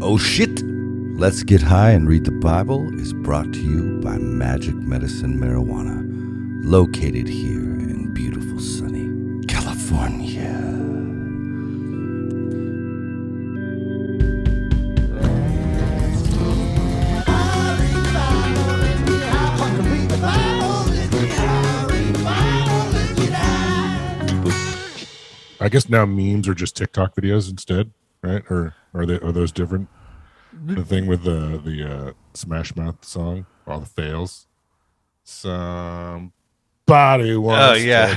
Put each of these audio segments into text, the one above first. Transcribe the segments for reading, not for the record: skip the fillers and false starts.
Oh shit! Let's Get High and Read the Bible is brought to you by Magic Medicine Marijuana, located here in beautiful sunny California. I guess now memes are just TikTok videos instead, right? Or are those different? The thing with the Smash Mouth song, all the fails. Somebody wants. Oh yeah,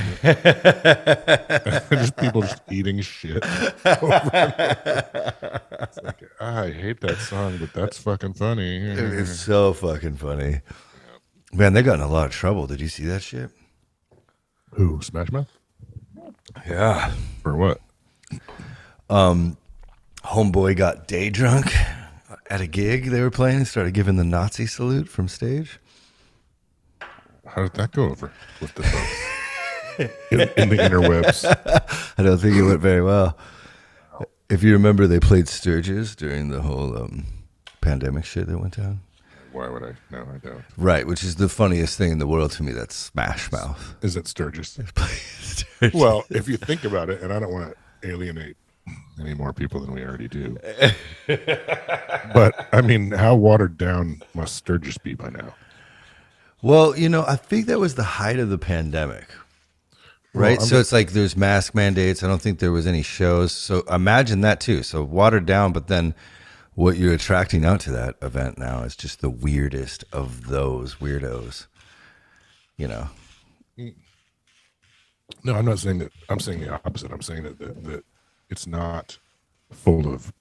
just people just eating shit. Over and over. It's like, I hate that song, but that's fucking funny. it's so fucking funny. Man, they got in a lot of trouble. Did you see that shit? Who, Smash Mouth? Yeah. For what? Homeboy got day drunk at a gig they were playing and started giving the Nazi salute from stage. How did that go over with the folks in the interwebs? I don't think it went very well. If you remember, they played Sturgis during the whole pandemic shit that went down. Why would I? No, I don't. Right, which is the funniest thing in the world to me. That's Smash Mouth. Is it Sturgis? Sturgis. Well, if you think about it, and I don't want to alienate any more people than we already do, but I mean, how watered down must Sturgis be by now? Well, you know, I think that was the height of the pandemic, right? Well, so it's like there's mask mandates. I don't think there was any shows. So imagine that too. So watered down, but then what you're attracting out to that event now is just the weirdest of those weirdos, you know? No, I'm not saying that. I'm saying the opposite. I'm saying that it's not full of,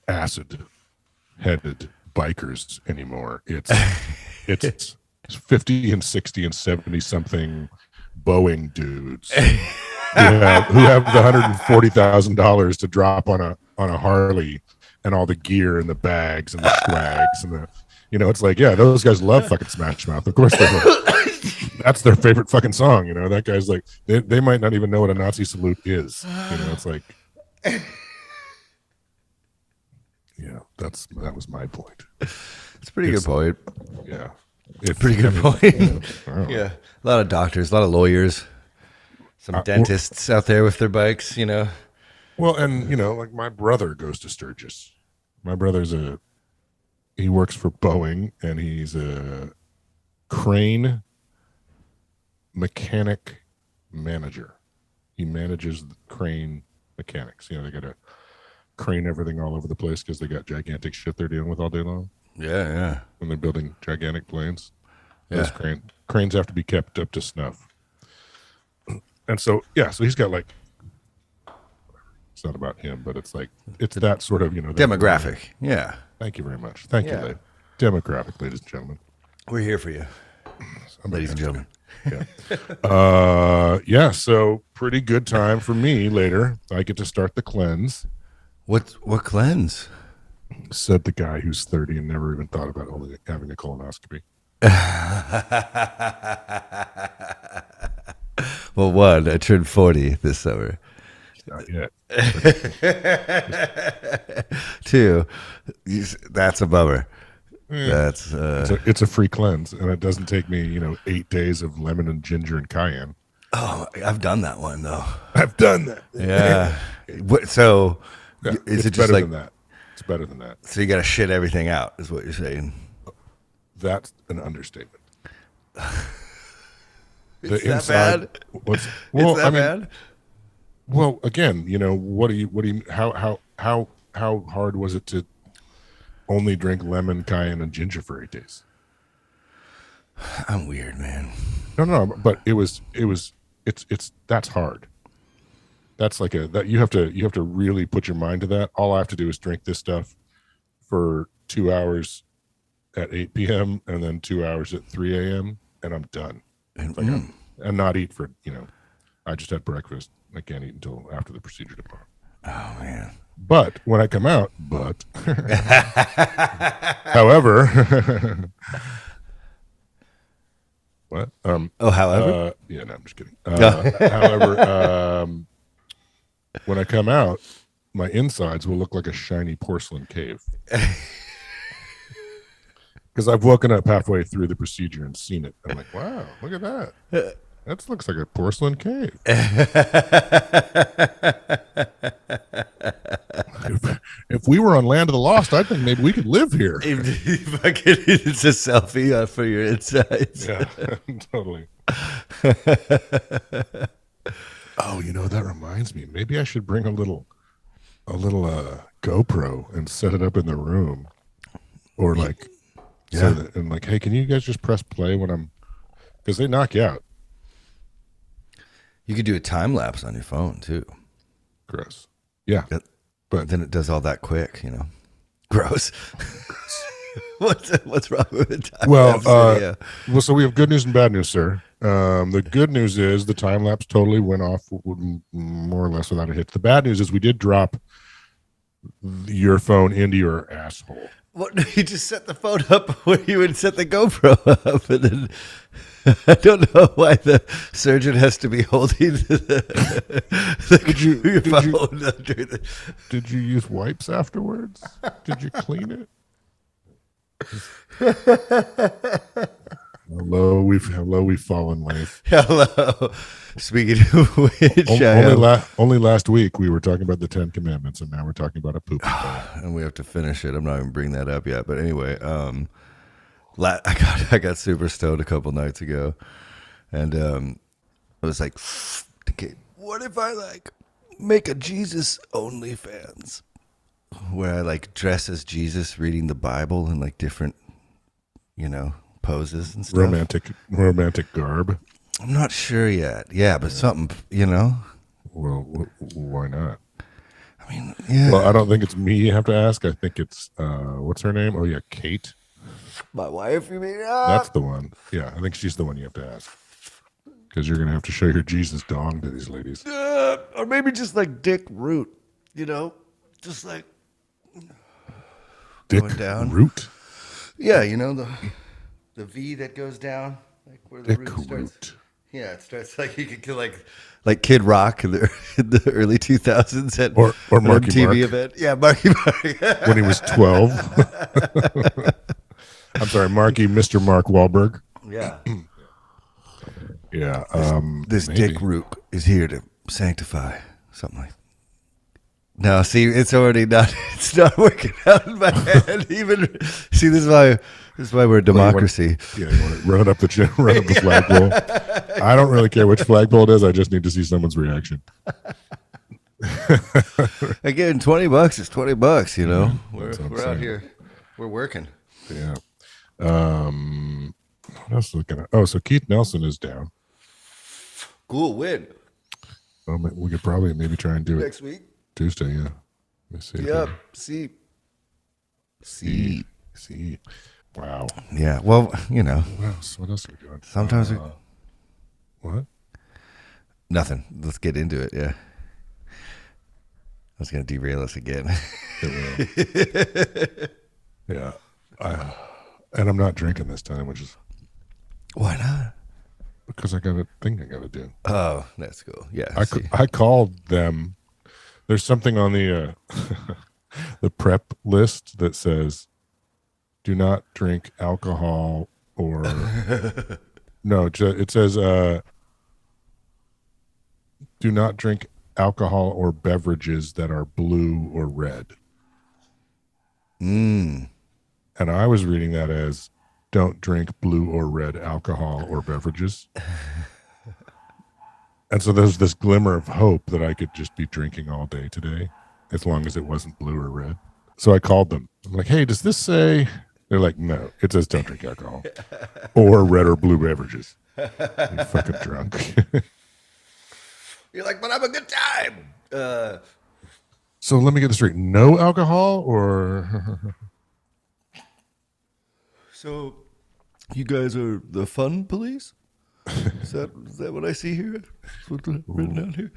acid-headed bikers anymore. It's 50 and 60 and 70 something Boeing dudes who have the $140,000 to drop on a Harley and all the gear and the bags and the swags and it's like, yeah, those guys love fucking Smash Mouth. Of course they do. That's their favorite fucking song. That guy's like, they might not even know what a Nazi salute is. It's like, yeah, that was my point. It's a pretty good point. Yeah. Pretty good point. Yeah. A lot of doctors, a lot of lawyers, some dentists out there with their bikes, Well, and like my brother goes to Sturgis. My brother's he works for Boeing, and he's a crane mechanic manager. He manages the crane mechanics. They got to crane everything all over the place because they got gigantic shit they're dealing with all day long. Yeah. When they're building gigantic planes, Yeah. those cranes have to be kept up to snuff. And so he's got like, it's not about him, but it's like, it's that sort of, Demographic. Yeah. Thank you very much. Thank you, Lade. Demographic, ladies and gentlemen. We're here for you, ladies and gentlemen. Yeah. So pretty good time for me later. I get to start the cleanse. What cleanse? Said the guy who's 30 and never even thought about having a colonoscopy. Well, one, I turned 40 this summer. Not yet. Two, that's a bummer. That's it's a free cleanse, and it doesn't take me 8 days of lemon and ginger and cayenne. Oh, I've done that one though. I've done that. Yeah. So is it just better like than that? It's better than that. So you got to shit everything out, is what you're saying? That's an understatement. Is that bad? Is that bad? Well, again, what do you how hard was it to only drink lemon, cayenne, and ginger for 8 days? I'm weird, man. No, but it's that's hard. That's like that you have to really put your mind to that. All I have to do is drink this stuff for 2 hours at 8 p.m. and then 2 hours at 3 a.m. and I'm done. And not eat for I just had breakfast. I can't eat until after the procedure tomorrow. Oh man. But when I come out, however, what? However? Yeah, no, I'm just kidding. However, when I come out, my insides will look like a shiny porcelain cave. Because I've woken up halfway through the procedure and seen it. I'm like, wow, look at that. That looks like a porcelain cave. If we were on Land of the Lost, I think maybe we could live here. It's a selfie for your insides. Yeah, totally. Oh, that reminds me. Maybe I should bring a little GoPro and set it up in the room, or like, hey, can you guys just press play when I'm? Because they knock you out. You could do a time lapse on your phone too. Gross. Yeah, but then it does all that quick. Gross. What's wrong with the time lapse video? Well, so we have good news and bad news, sir. The good news is the time lapse totally went off more or less without a hitch. The bad news is we did drop your phone into your asshole. What? You just set the phone up where you would set the GoPro up, and then I don't know why the surgeon has to be holding your phone. Did you use wipes afterwards? Did you clean it? Hello, we've fallen life. Hello. Speaking of which, only last week we were talking about the 10 Commandments, and now we're talking about a poop. And we have to finish it. I'm not even bringing that up yet. But anyway, I got super stoned a couple nights ago, and I was like, okay, what if I make a Jesus OnlyFans where I dress as Jesus reading the Bible in different, poses and stuff. Romantic garb. I'm not sure yet. Yeah, but something, Well, why not? I mean, yeah. Well, I don't think it's me you have to ask. I think it's, what's her name? Oh, yeah, Kate. My wife, you mean? That's the one. Yeah, I think she's the one you have to ask. Because you're going to have to show your Jesus dong to these ladies. Or maybe just Dick Root, just Dick going down. Root? Yeah, the V that goes down, where the Dick root starts. Root. Yeah, it starts you could kill like Kid Rock in the early 2000s at or Marky MTV Mark. event. Yeah, Marky Mark. When he was 12. I'm sorry, Mr. Mark Wahlberg. Yeah. Yeah. This Dick Root is here to sanctify something like that. No, see, it's not working out in my head. Even see, this is why we're a democracy. You want to run up the flagpole. I don't really care which flagpole it is. I just need to see someone's reaction. Again, $20 is $20. We're out here, we're working. Yeah. What else is looking at? Oh, so Keith Nelson is down. Cool win. We could probably maybe try and do next week. Tuesday, yeah. Let's see. Yep. See. Wow. Yeah. Well, What else are we doing? Sometimes What? Nothing. Let's get into it. Yeah. I was going to derail us again. Yeah. And I'm not drinking this time, which is... Why not? Because I got a thing I got to do. Oh, that's cool. Yeah. I called them. There's something on the the prep list that says, do not drink alcohol or... No, it says, do not drink alcohol or beverages that are blue or red. And I was reading that as, don't drink blue or red alcohol or beverages. And so there's this glimmer of hope that I could just be drinking all day today, as long as it wasn't blue or red. So I called them. I'm like, hey, does this say... They're like, no, it says don't drink alcohol or red or blue beverages. You're fucking drunk. You're like, but I'm a good time. So let me get this straight. No alcohol or... So you guys are the fun police? Is that what I see here? That's what's written down here?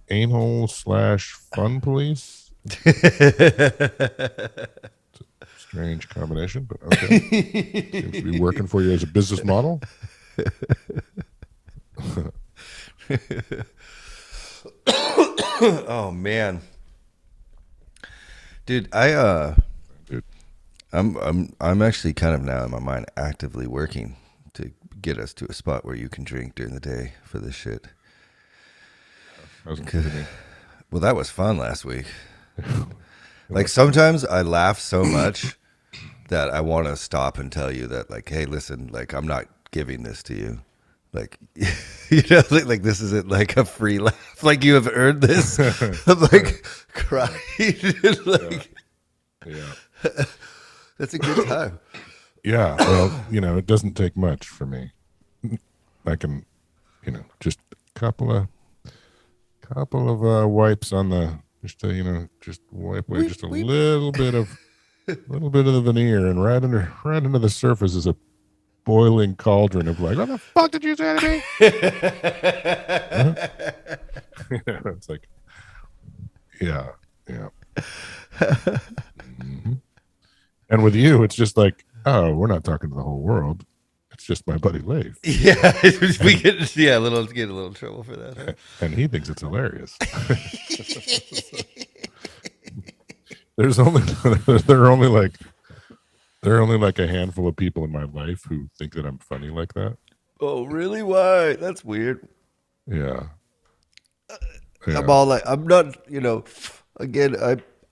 Anal/fun police? Strange combination, but okay. Seems to be working for you as a business model. Oh man, dude, Dude. I'm actually kind of now in my mind actively working to get us to a spot where you can drink during the day for this shit. I wasn't kidding. Well, that was fun last week. It Like was fun. sometimes I laugh so much that I want to stop and tell you that, like, hey, listen, like I'm not giving this to you. Like, like this isn't like a free laugh. Like you have earned this. I'm like crying. Yeah. Like Yeah. that's a good time. Yeah. Well, it doesn't take much for me. I can, just couple of wipes on the just wipe away just a Weep. little bit of the veneer, and right under the surface is a boiling cauldron of like, what the fuck did you say to me? Huh? It's like, yeah, yeah. hmm And with you, it's just like, oh, we're not talking to the whole world. It's just my buddy Leif, Yeah, we get a little trouble for that. Huh? and he thinks it's hilarious. There's only there are only like there are only like a handful of people in my life who think that I'm funny like that. Oh, really? Why? That's weird. Yeah, I'm yeah, all like, I'm not, again,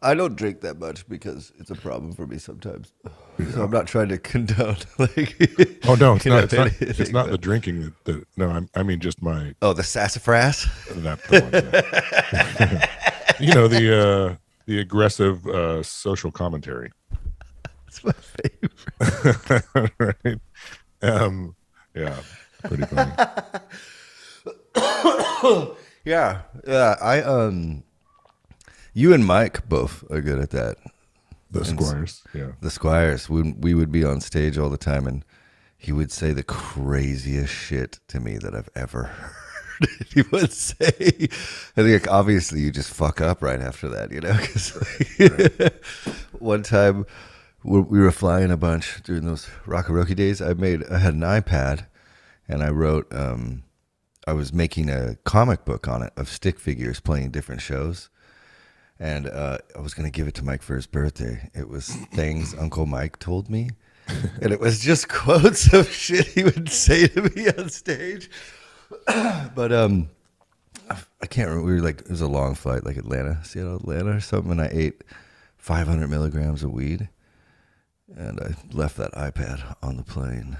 I don't drink that much because it's a problem for me sometimes. So yeah. I'm not trying to condone like Oh no, it's not. It's anything, not the but drinking. No, I mean just my oh, the sassafras. that the one. Yeah. The aggressive social commentary. That's my favorite. Right. Yeah, pretty funny. Yeah, yeah. You and Mike both are good at that. The And Squires. Yeah. the Squires, we would be on stage all the time, and he would say the craziest shit to me that I've ever heard. He would say, I think obviously you just fuck up right after that, 'cause Right. one time we were flying a bunch during those Rockaroki days. I had an iPad, and I wrote. I was making a comic book on it of stick figures playing different shows. And I was going to give it to Mike for his birthday. It was things Uncle Mike told me. And it was just quotes of shit he would say to me on stage. But I can't remember. We were like, it was a long flight, like Seattle, Atlanta or something. And I ate 500 milligrams of weed. And I left that iPad on the plane.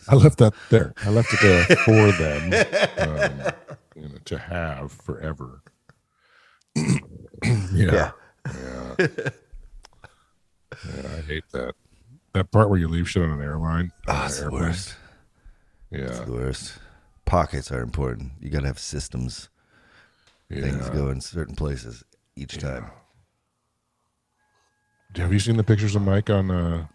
I left that there. I left it there for them to have forever. Yeah. Yeah. Yeah. Yeah, I hate that. That part where you leave shit on an airline. Oh, On it's an the airplane. worst. It's Yeah. the worst. Pockets are important. You got to have systems. Things Yeah. go in certain places each time. Have you seen the pictures of Mike on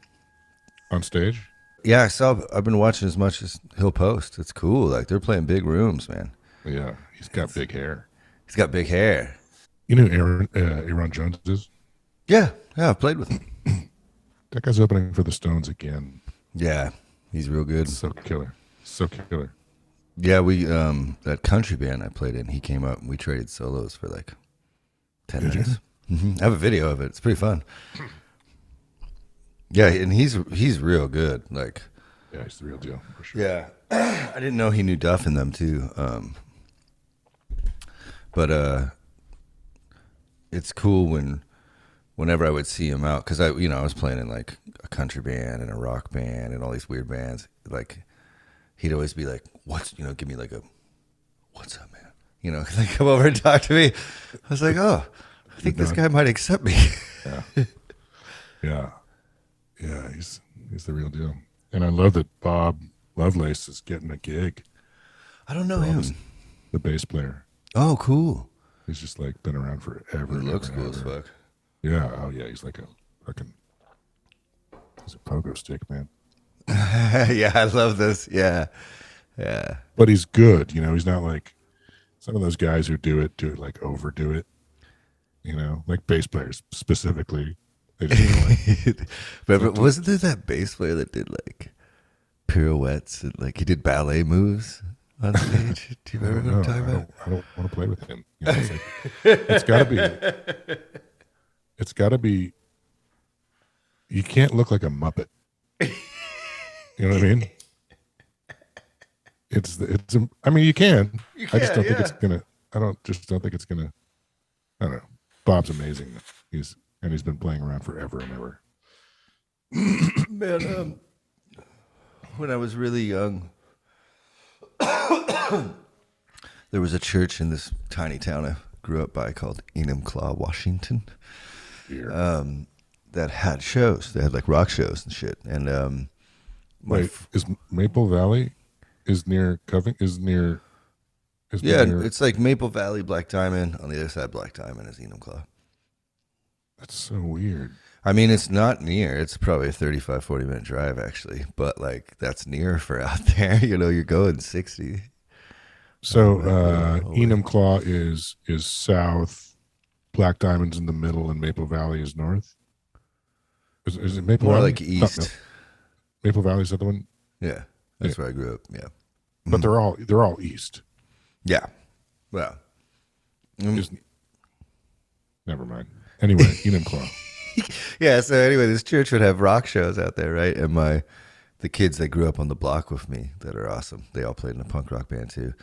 stage? Yeah, I've been watching as much as he'll post. It's cool. Like they're playing big rooms, man. Yeah. He's got big hair. He's got big hair. You know who Aaron Jones is? Yeah, I've played with him. That guy's opening for the Stones again. Yeah, he's real good. So killer. So killer. Yeah, we that country band I played in, he came up and we traded solos for like 10 Did you? minutes. I have a video of it. It's pretty fun. Yeah, and he's real good. Like, Yeah, he's the real deal for sure. yeah, I didn't know he knew Duff in them too. But it's cool whenever I would see him out, because I was playing in like a country band and a rock band and all these weird bands. Like he'd always be like, give me like a, what's up, man? Like come over and talk to me. I was like, oh, I think this guy might accept me. Yeah. Yeah. Yeah, he's the real deal. And I love that Bob Lovelace is getting a gig. I don't know him. The bass player. Oh, cool. He's just like been around forever. He looks ever, cool as ever. fuck. Yeah. Oh yeah. He's like a fucking. He's a pogo stick, man. Yeah, I love this. Yeah, yeah. But he's good. He's not like some of those guys who do it like overdo it. Like bass players specifically. They just like, Remember, wasn't there that bass player that did like pirouettes and like he did ballet moves on stage? Do you remember what I'm talking about? I don't want to play with him. You know, it's like, it's gotta be. You can't look like a Muppet. You know what I mean? I mean, you can. I just don't think it's gonna. Don't think it's gonna. I don't know. Bob's amazing. He's been playing around forever and ever. Man, when I was really young, there was a church in this tiny town I grew up by called Enumclaw, Washington. That had shows. They had like rock shows and shit. And is Maple Valley near Covington? It's like Maple Valley, Black Diamond. On the other side, Black Diamond is Enumclaw. That's so weird. I mean, it's not near. It's probably a 35, 40-minute drive, actually. But, like, that's near for out there. You know, you're going 60. So, Enumclaw is south, Black Diamond's in the middle, and Maple Valley is north? Is it Maple More Valley? like east. No. Maple Valley is the other one? Yeah. That's where I grew up, yeah. But they're all east. Yeah. Well. Never mind. Anyway, Enumclaw. Yeah, so anyway, this church would have rock shows out there, right? And the kids that grew up on the block with me that are awesome, they all played in a punk rock band too.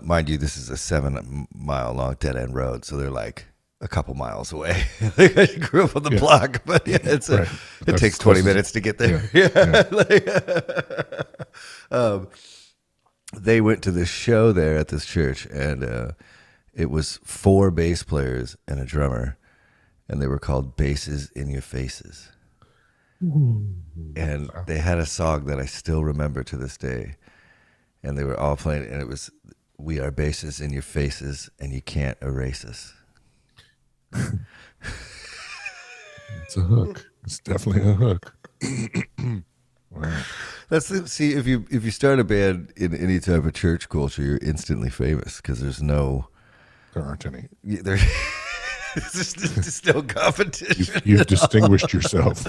Mind you, this is a 7-mile long dead end road, so they're like a couple miles away. I grew up on the block, but yeah, it takes 20 minutes to get there. Yeah. They went to this show there at this church, and it was 4 bass players and a drummer. And they were called Basses in Your Faces. And they had a song that I still remember to this day. And they were all playing, and it was, "We are basses in your faces, and you can't erase us." It's a hook. It's definitely a hook. Wow. See, if you start a band in any type of church culture, you're instantly famous because there aren't any. There's just no competition. You've distinguished yourself.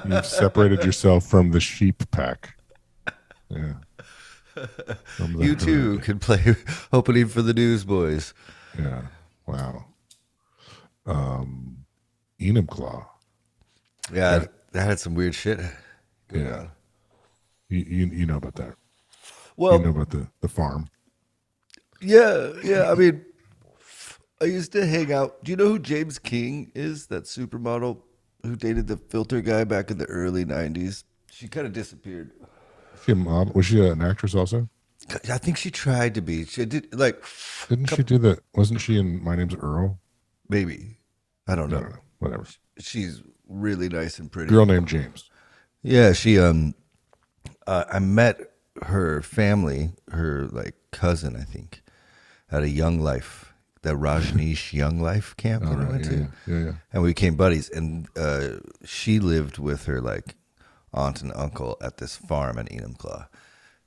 You've separated yourself from the sheep pack. Yeah. You too can play opening for the Newsboys. Yeah. Wow. Enumclaw. Yeah, that had some weird shit. Yeah. You know about that. Well, you know about the farm. Yeah. I mean, I used to hang out. Do you know who James King is? That supermodel who dated the filter guy back in the early 90s. She kind of disappeared. Was she an actress also? I think she tried to be. She did she do that? Wasn't she in My Name's Earl? Maybe. I don't know. Whatever. She's really nice and pretty. Girl named James. Yeah, she I met her family, her like cousin, I think, at a Young Life. The Rajneesh Young Life camp that I went to. Yeah. And we became buddies. And she lived with her like aunt and uncle at this farm in Enumclaw.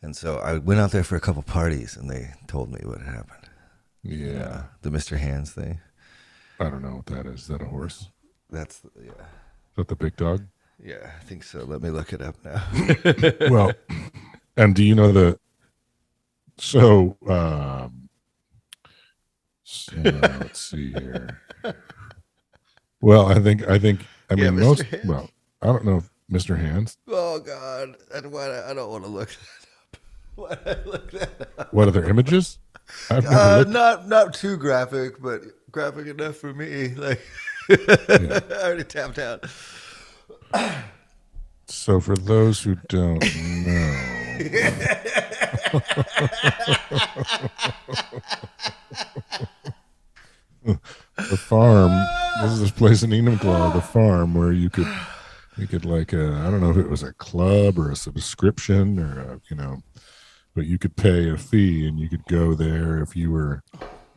And so I went out there for a couple parties, and they told me what had happened. Yeah. The Mr. Hands thing. I don't know what that is. Is that a horse? Is that the big dog? Yeah, I think so. Let me look it up now. Well, and do you know let's see here. Well, I mean, most. Hands. Well, I don't know if Mr. Hands. Oh God, I don't want to look that up. Why did I look that up? What are their images? I've never not too graphic, but graphic enough for me. Like, I already tapped out. So, for those who don't know. The farm. This is this place in Enumclaw, the farm, where you could like I don't know if it was a club or a subscription or but you could pay a fee and you could go there if you were,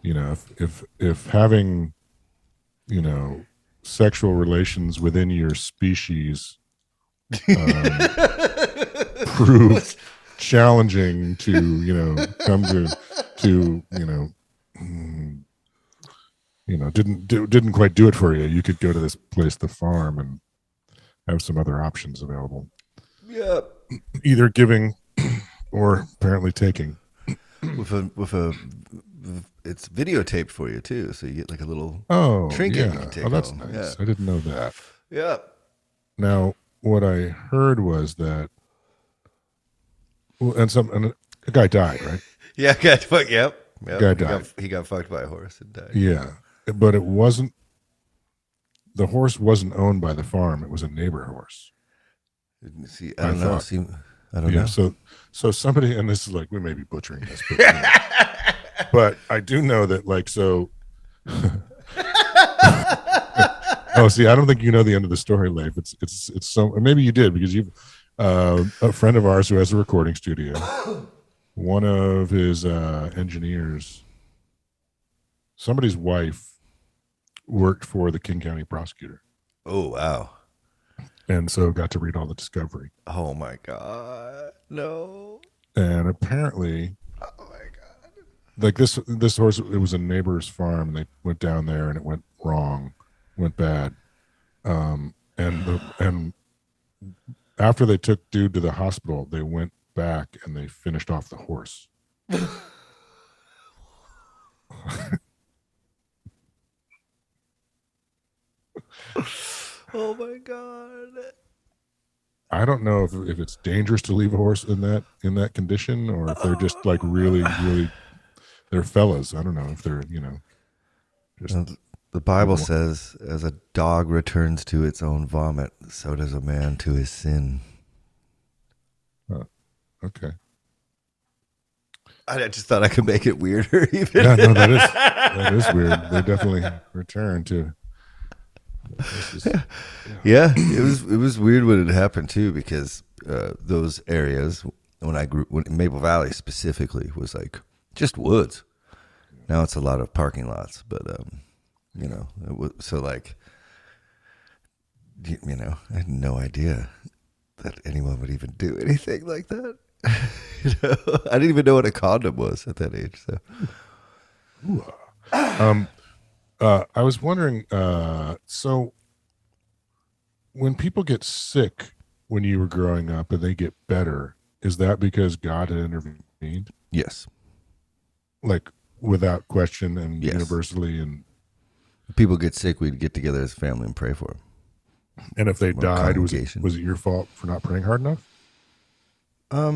if having, sexual relations within your species proved challenging to come to didn't quite do it for you. You could go to this place, the farm, and have some other options available. Yeah. Either giving or apparently taking. with a it's videotaped for you too, so you get like a little Oh trinket you can yeah, take oh that's home. Yeah, nice. I didn't know that. yeah, Now, what I heard was that, well, and a guy died, right? yeah. Got fuck. Yep, A yep. guy He got died. he got fucked by a horse and died. Yeah, but it wasn't. The horse wasn't owned by the farm. It was a neighbor horse. See, I I don't know. thought. See, I don't Yeah. know. So somebody, and this is like we may be butchering this, but, you know, but I do know that like so. Oh, see, I don't think you know the end of the story, Leif. It's so maybe you did because you've a friend of ours who has a recording studio. One of his engineers, somebody's wife, worked for the King County prosecutor, Oh wow. and so got to read all the discovery. Oh my god. No. And apparently, Oh my god. like this horse, it was a neighbor's farm, and they went down there, and it went wrong, went bad. And after they took dude to the hospital, they went back and they finished off the horse. Oh my god. I don't know if it's dangerous to leave a horse in that condition, or if they're just like really they're fellas. I don't know if they're just Well, the Bible says, "As a dog returns to its own vomit, so does a man to his sin." okay. I just thought I could make it weirder. Even. Yeah, no, that is weird. They definitely return to. Yeah, it was weird when it happened too, because those areas when Maple Valley specifically was like just woods. Now it's a lot of parking lots, but so like I had no idea that anyone would even do anything like that. I didn't even know what a condom was at that age. So, I was wondering. So, when people get sick when you were growing up and they get better, is that because God had intervened, yes, like without question and Yes. universally? And people get sick, we'd get together as a family and pray for them. if they Or died, was congregation. it your fault for not praying hard enough?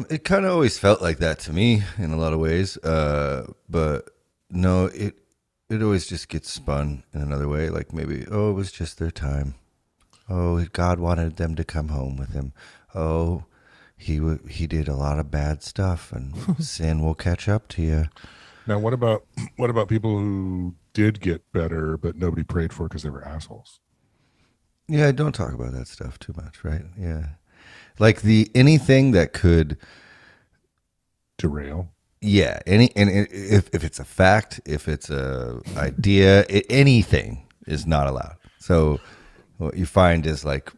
It kind of always felt like that to me in a lot of ways. But no, it always just gets spun in another way. Like maybe, oh, it was just their time. Oh, God wanted them to come home with him. Oh, he did a lot of bad stuff, and sin will catch up to you. Now, what about people who did get better but nobody prayed for because they were assholes? Yeah, don't talk about that stuff too much, right? Yeah, like anything that could. Derail. Yeah, if it's a fact, if it's a idea, anything is not allowed. So what you find is like,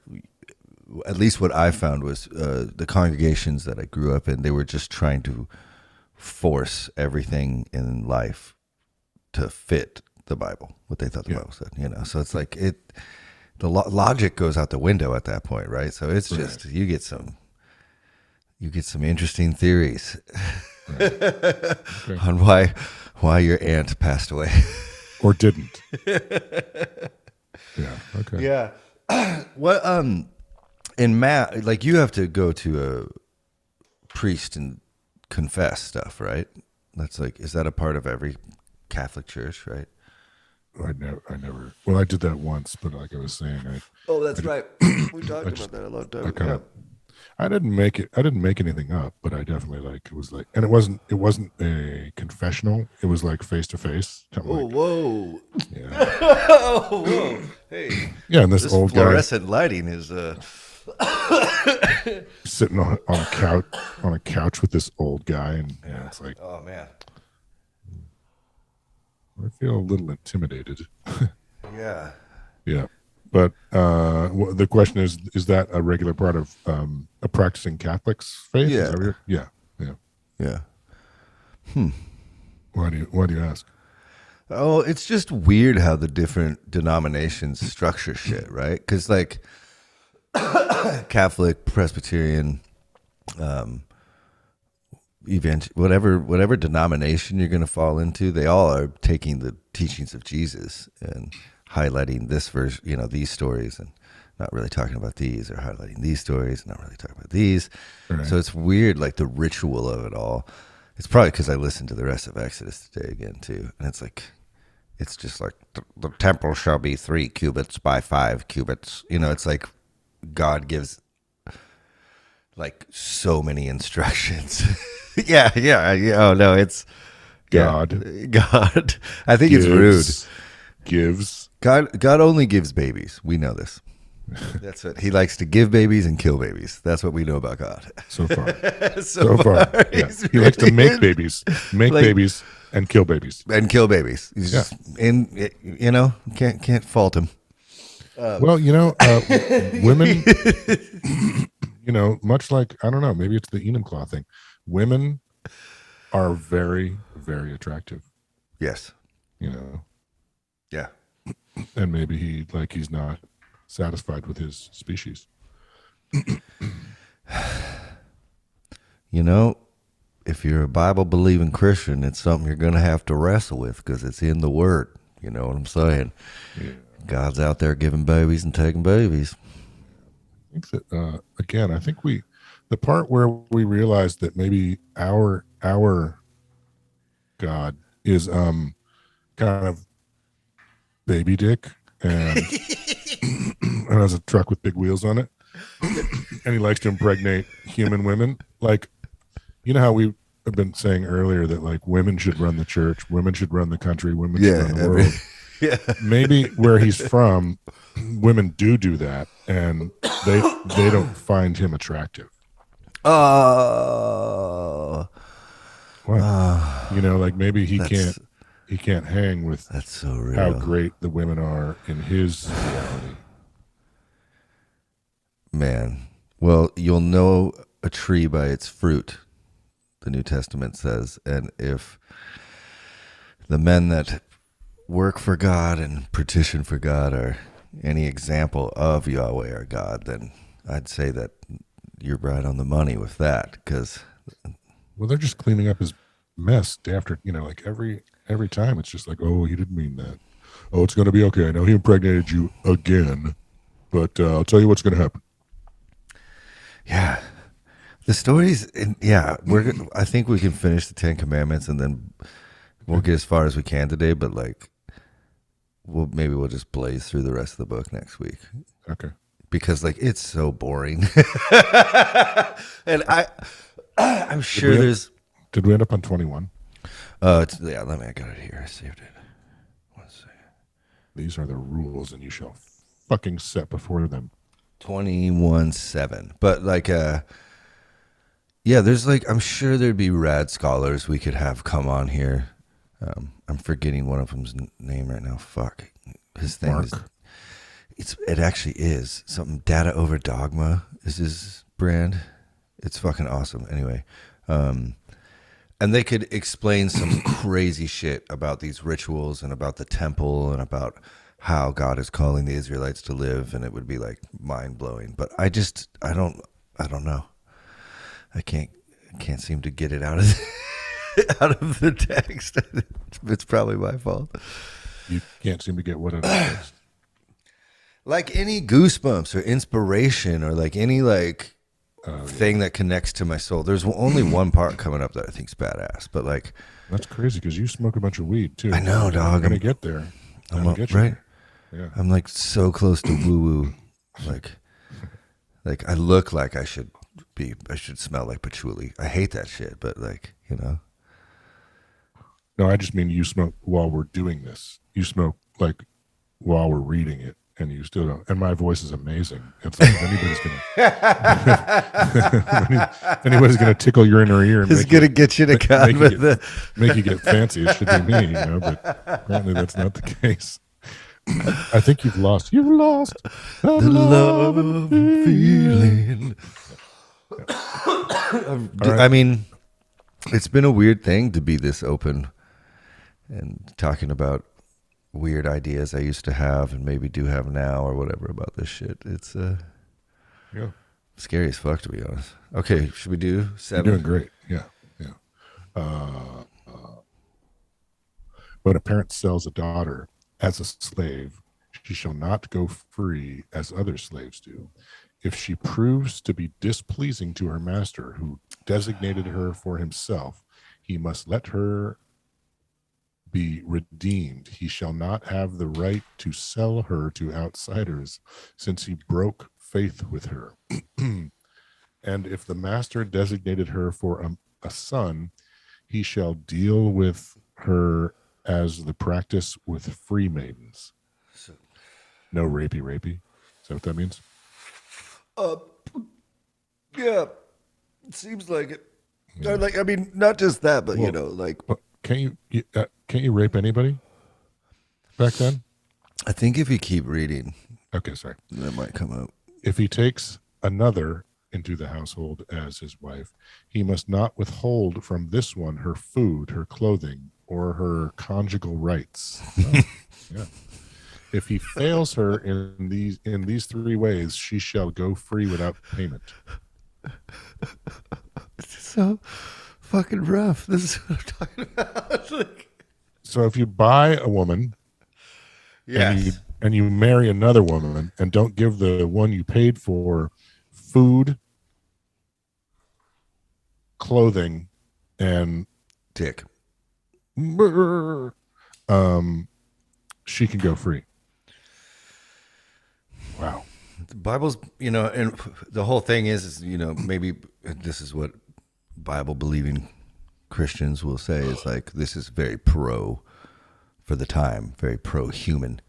at least what I found was the congregations that I grew up in, they were just trying to force everything in life to fit the Bible, what they thought the Bible said. So it's like the logic goes out the window at that point, right? So it's just you get some interesting theories. Right. Okay. On why your aunt passed away Or didn't. Yeah. Okay. Yeah. What in math, like you have to go to a priest and confess stuff, right? That's like, is that a part of every Catholic church, right? I never. Well, I did that once, but like I was saying, Right. We talked about that a long time ago. I didn't make it. I didn't make anything up, but I definitely like it was like, and it wasn't a confessional. It was like face to face. Whoa. Yeah. Oh, whoa. Hey. Yeah, and this old guy fluorescent lighting is sitting on a couch with this old guy, and it's like, oh man. I feel a little intimidated. Yeah. Yeah. But the question is that a regular part of a practicing Catholic's faith? Yeah. Is that what yeah. Why do you ask? Oh, it's just weird how the different denominations structure shit, right? Because like Catholic, Presbyterian, whatever denomination you're going to fall into, they all are taking the teachings of Jesus and highlighting this verse, these stories, and not really talking about these, or highlighting these stories and not really talking about these. Right. So it's weird, like the ritual of it all. It's probably because I listened to the rest of Exodus today again too, and it's just like the temple shall be 3 cubits by 5 cubits. It's like God gives like so many instructions. yeah. Oh no, it's God. God. I think it's rude. Gives. God only gives babies. We know this. That's what he likes, to give babies and kill babies. That's what we know about God. So far. so far. Yeah. He likes to make babies, babies and kill babies. And kill babies. He's just can't fault him. Well, women, much like, I don't know, maybe it's the Enum Claw thing. Women are very, very attractive. Yes. Yeah. And maybe he's not satisfied with his species. If you're a Bible believing Christian, it's something you're going to have to wrestle with because it's in the Word. You know what I'm saying? Yeah. God's out there giving babies and taking babies. I think that again, I think the part where we realize that maybe our God is kind of baby dick and has a truck with big wheels on it, and he likes to impregnate human women. Like, how we have been saying earlier that like women should run the church, women should run the country, women should run the world. Yeah. Maybe where he's from, women do that, and they don't find him attractive. Oh, like maybe he can't hang with that's so real. How great the women are in his reality. Man, well, you'll know a tree by its fruit, the New Testament says, and if the men that work for God and petition for God are any example of Yahweh or God, then I'd say that you're right on the money with that. Because, well, they're just cleaning up his mess after, like every time it's just like, oh, he didn't mean that. Oh, it's going to be okay. I know he impregnated you again, but I'll tell you what's going to happen. Yeah, the stories. I think we can finish the 10 Commandments and then we'll get as far as we can today. But like, we'll just blaze through the rest of the book next week. Okay. Because like it's so boring, and I'm sure Did we end up on 21? I got it here. I saved it. 1 second. These are the rules, and you shall fucking set before them. 21:7. But like, there's like, I'm sure there'd be rad scholars we could have come on here. I'm forgetting one of them's name right now. Fuck, his thing Mark. It actually is something. Data Over Dogma is his brand. It's fucking awesome. Anyway, and they could explain some crazy shit about these rituals and about the temple and about how God is calling the Israelites to live, and it would be like mind blowing. But I don't know. I can't seem to get it out of the text. It's probably my fault. You can't seem to get what out of the text. Like any goosebumps or inspiration or like any like thing that connects to my soul. There's only one part coming up that I think's badass, but like that's crazy because you smoke a bunch of weed too. I know, dog. I'm gonna get there. I'm right. Yeah. I'm like so close to woo woo. Like I look like I should smell like patchouli. I hate that shit, but like, No, I just mean you smoke while we're doing this. You smoke like while we're reading it. And you still don't. And my voice is amazing. It's like if anybody's gonna tickle your inner ear, and it's gonna get you to God make you get fancy. It should be me, But apparently that's not the case. I think you've lost. You've lost the love I'm feeling. Right. I mean, it's been a weird thing to be this open and talking about weird ideas I used to have and maybe do have now or whatever about this shit. It's scary as fuck, to be honest. Okay, should we do 7? You're doing great. Yeah. Uh, when a parent sells a daughter as a slave, she shall not go free as other slaves do. If she proves to be displeasing to her master, who designated her for himself, he must let her be redeemed. He shall not have the right to sell her to outsiders, since he broke faith with her. And if the master designated her for a son, he shall deal with her as the practice with free maidens. No rapey. Is that what that means? Uh, yeah, it seems like it. Yeah. Like, I mean, not just that, but Well, like, can't you rape anybody back then? I think if you keep reading, Okay, sorry, that might come out. If he takes another into the household as his wife, he must not withhold from this one her food, her clothing, or her conjugal rights. Oh, yeah. If he fails her in these three ways, she shall go free without payment. It's so fucking rough. This is what I'm talking about. Like, So if you buy a woman, yes, and you marry another woman and don't give the one you paid for food, clothing, and dick. She can go free. Wow. The Bible's, and the whole thing is, maybe this is what Bible believing Christians will say is like, this is very pro for the time, very pro human,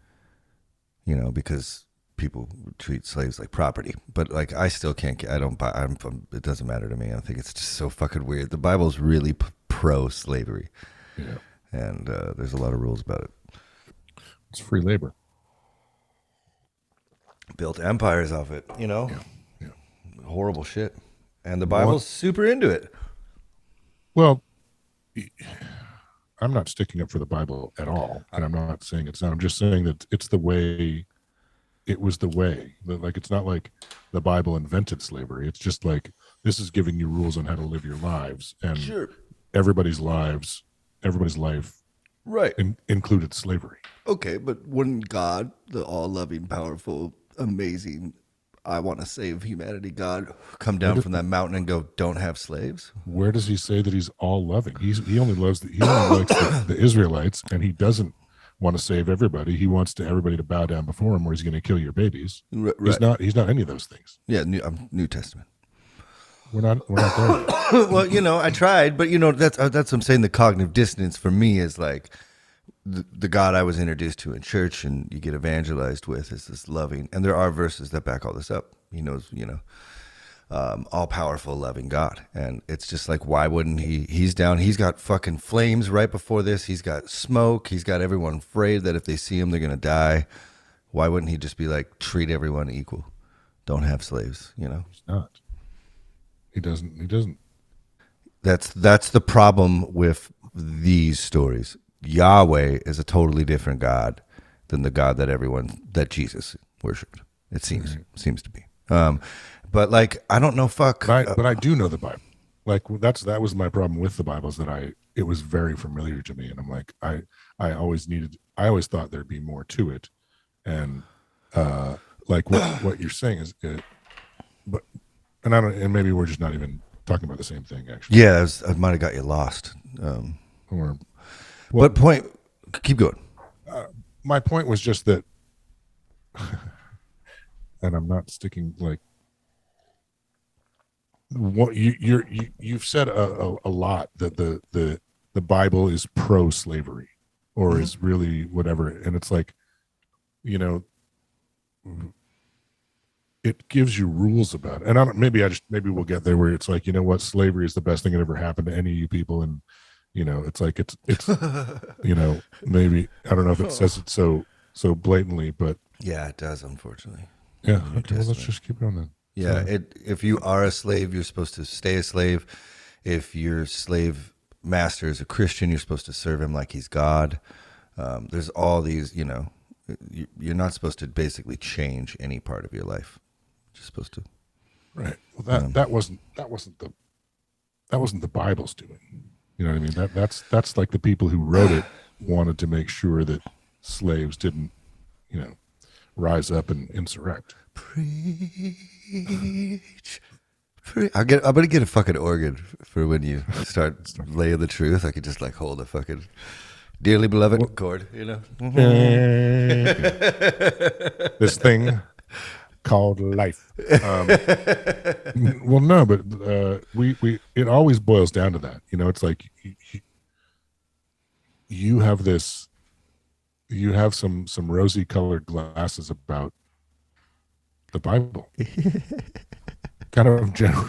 because people treat slaves like property. But like, I still can't, I don't buy, it doesn't matter to me. I think it's just so fucking weird. The Bible's really pro slavery. Yeah. And there's a lot of rules about it. It's free labor. Built empires off it, Yeah. Horrible shit. And the Bible's super into it. Well, I'm not sticking up for the Bible at all. And I'm not saying it's not. I'm just saying that it's the way, it was the way. Like, it's not like the Bible invented slavery. It's just like, this is giving you rules on how to live your lives. And Sure. everybody's life Right. included slavery. Okay, but wouldn't God, the all-loving, powerful, amazing, I want to save humanity God, come down from that mountain and go, don't have slaves? Where does he say that he's all loving? He only likes the Israelites, and he doesn't want to save everybody. He wants everybody to bow down before him, or he's going to kill your babies. Right. He's not any of those things. Yeah, New Testament. We're not there yet. Well, I tried, but that's what I'm saying. The cognitive dissonance for me is like the God I was introduced to in church and you get evangelized with is this loving, and there are verses that back all this up. He knows, all powerful, loving God, and it's just like, why wouldn't he? He's down. He's got fucking flames right before this. He's got smoke. He's got everyone afraid that if they see him, they're gonna die. Why wouldn't he just be like, treat everyone equal? Don't have slaves. He's not. He doesn't. That's the problem with these stories. Yahweh is a totally different God than the God that Jesus worshipped. It seems to be. But like, I don't know. Fuck. But I do know the Bible. Like, that was my problem with the Bible, is that it was very familiar to me, and I'm like, I always thought there'd be more to it, and like what you're saying is good, but. And maybe we're just not even talking about the same thing, actually. Yeah, I might have got you lost. What point? Keep going. My point was just that, and I'm not sticking, like, what you've said a lot, that the Bible is pro slavery, or is really whatever, and it's like, it gives you rules about it. And maybe we'll get there where it's like, what, slavery is the best thing that ever happened to any of you people. And, it's like, it's, maybe, I don't know if it says it so blatantly, but yeah, it does, unfortunately. Yeah. Okay, well, let's just keep going then. Yeah. If you are a slave, you're supposed to stay a slave. If your slave master is a Christian, you're supposed to serve him like he's God. There's all these, you're not supposed to basically change any part of your life. Just supposed to, right? Well, that wasn't the Bible's doing. You know what I mean? That's like the people who wrote it wanted to make sure that slaves didn't, you know, rise up and insurrect. Preach. I'm gonna get a fucking organ for when you start laying the truth. I could just like hold a fucking dearly Well, beloved chord, you know. yeah. This thing called life. Well, no, but we it always boils down to that. You know, it's like you have this, you have some rosy colored glasses about the Bible. Kind of general.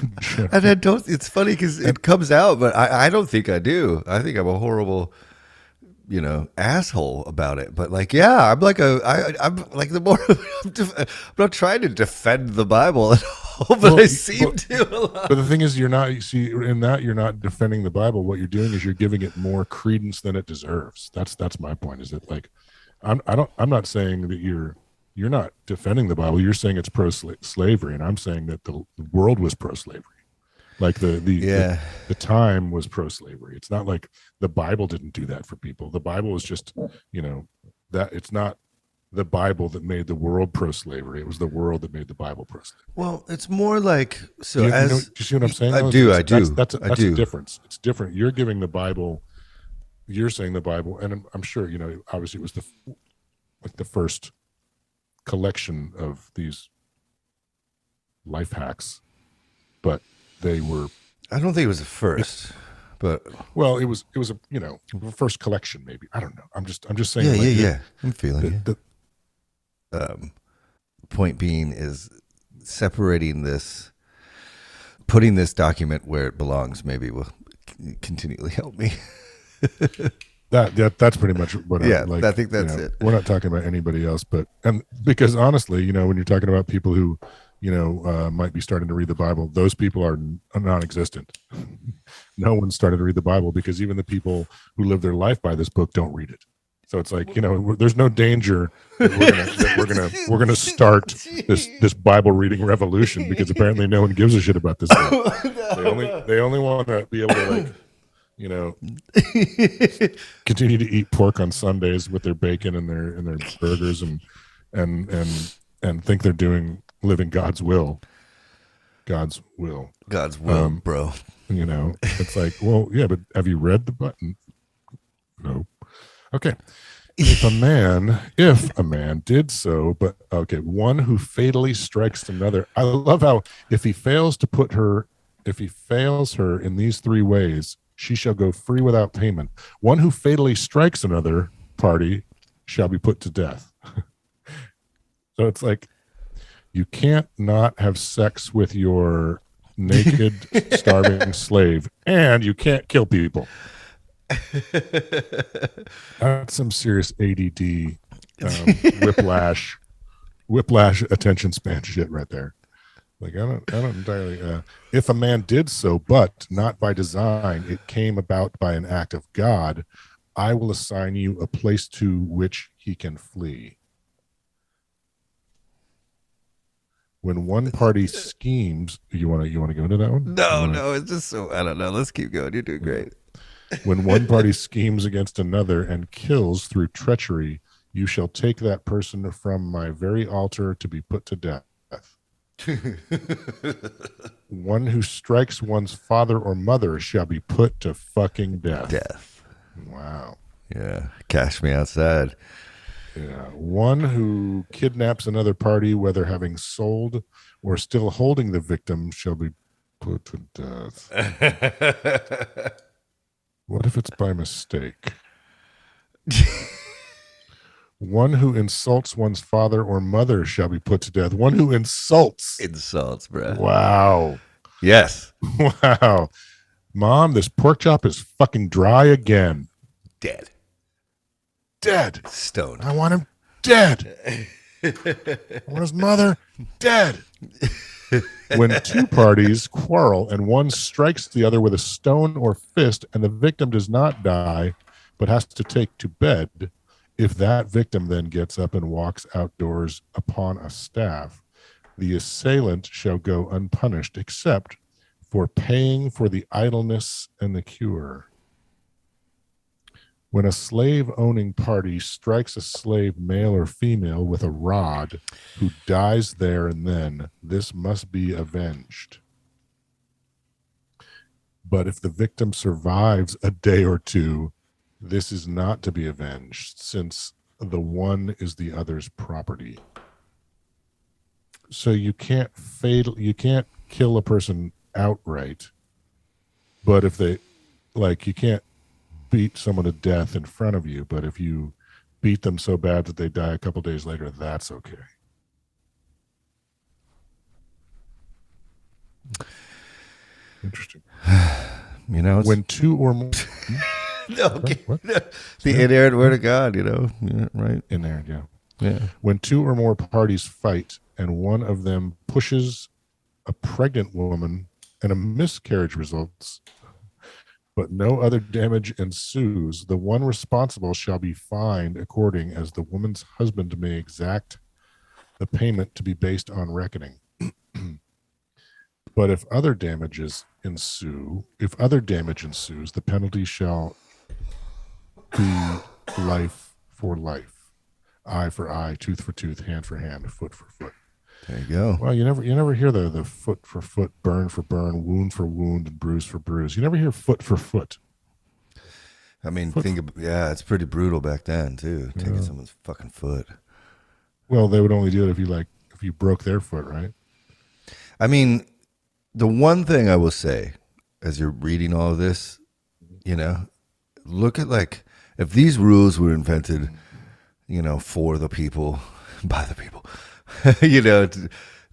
And I don't. It's funny because it comes out, but I don't think I do. I think I'm a horrible, asshole about it. But like, yeah, I'm like the more I'm not trying to defend the Bible at all, but I seem to a lot. But the thing is, you're not. You see, in that you're not defending the Bible. What you're doing is you're giving it more credence than it deserves. That's my point. Is that like, I'm not saying that you're not defending the Bible. You're saying it's pro-slavery, and I'm saying that the world was pro-slavery. Like the time was pro-slavery. It's not like the Bible didn't do that for people. The Bible was just, that it's not the Bible that made the world pro-slavery. It was the world that made the Bible pro-slavery. Well, it's more like so. Do As you see what I'm saying? I do. That's a difference. It's different. You're giving the Bible. You're saying the Bible, and I'm sure obviously it was the first collection of these life hacks, but they were. I don't think it was the first, but well, it was a first collection maybe. I don't know. I'm just saying. Yeah. I'm feeling it. Point being is separating this, putting this document where it belongs. Maybe will continually help me. That's pretty much what I think that's it. We're not talking about anybody else, and because honestly, when you're talking about people who might be starting to read the Bible, those people are non-existent. No one started to read the Bible because even the people who live their life by this book don't read it. So it's like, there's no danger that we're gonna start this Bible reading revolution because apparently no one gives a shit about this thing. They only want to be able to continue to eat pork on Sundays with their bacon and their burgers and think they're living God's will. God's will, bro. It's like, well, yeah, but have you read the button? No. Okay. If a man did so, but okay, one who fatally strikes another. I love how if he fails her in these three ways, she shall go free without payment. One who fatally strikes another party shall be put to death. So it's like, you can't not have sex with your naked, starving slave, and you can't kill people. That's some serious ADD, whiplash attention span shit right there. Like, I don't entirely. If a man did so, but not by design, it came about by an act of God, I will assign you a place to which he can flee. When one party schemes, you want to go into that one? No, it's just so I don't know. Let's keep going. You're doing great. When one party schemes against another and kills through treachery, you shall take that person from my very altar to be put to death. One who strikes one's father or mother shall be put to fucking death. Wow. Yeah. Cash me outside. Yeah. One who kidnaps another party, whether having sold or still holding the victim, shall be put to death. What if it's by mistake? One who insults one's father or mother shall be put to death. One who insults, bro. Wow. Yes. Wow. Mom, this pork chop is fucking dry again. Dead. Stoned. I want him dead. I want his mother dead. When two parties quarrel and one strikes the other with a stone or fist and the victim does not die but has to take to bed, if that victim then gets up and walks outdoors upon a staff, the assailant shall go unpunished except for paying for the idleness and the cure. When a slave owning party strikes a slave male or female with a rod who dies there and then, this must be avenged. But if the victim survives a day or two, this is not to be avenged, since the one is the other's property. So you can't kill a person outright, but if they, like, you can't beat someone to death in front of you, but if you beat them so bad that they die a couple days later, that's okay. Interesting. You know, when two or more okay. The inerrant word of God, yeah, right? Inerrant, yeah. Yeah. When two or more parties fight and one of them pushes a pregnant woman and a miscarriage results, but no other damage ensues, the one responsible shall be fined according as the woman's husband may exact the payment to be based on reckoning. But if other damage ensues, the penalty shall be life for life, eye for eye, tooth for tooth, hand for hand, foot for foot. There you go. Well, you never hear the foot for foot, burn for burn, wound for wound, and bruise for bruise. You never hear foot for foot. I mean, it's pretty brutal back then too, taking someone's fucking foot. Well, they would only do it if you broke their foot, right? I mean, the one thing I will say, as you're reading all of this, look at if these rules were invented, for the people, by the people,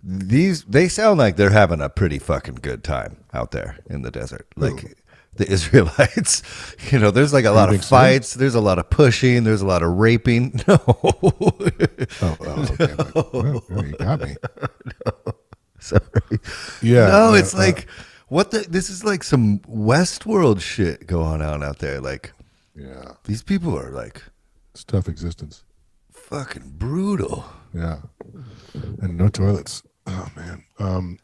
they sound like they're having a pretty fucking good time out there in the desert. Like the Israelites, there's like a lot of fights. So? There's a lot of pushing. There's a lot of raping. No. Okay. Well, you got me. No. Sorry. Yeah. No, it's like this is like some Westworld shit going on out there. Like, yeah, these people are like, it's tough existence. Fucking brutal. Yeah. And no toilets. Oh man.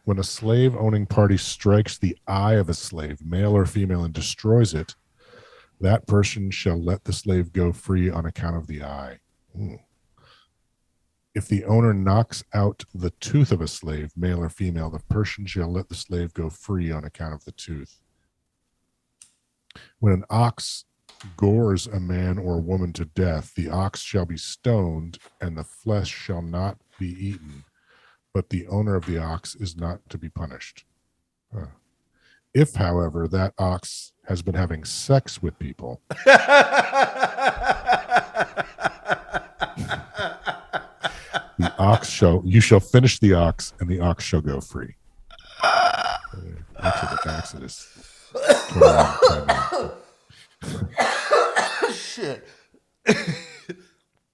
When a slave owning party strikes the eye of a slave, male or female, and destroys it, that person shall let the slave go free on account of the eye. If the owner knocks out the tooth of a slave, male or female, the person shall let the slave go free on account of the tooth. When an ox gores a man or woman to death, the ox shall be stoned, and the flesh shall not be eaten, but the owner of the ox is not to be punished. If, however, that ox has been having sex with people, you shall finish the ox, and the ox shall go free. Exodus. Shit.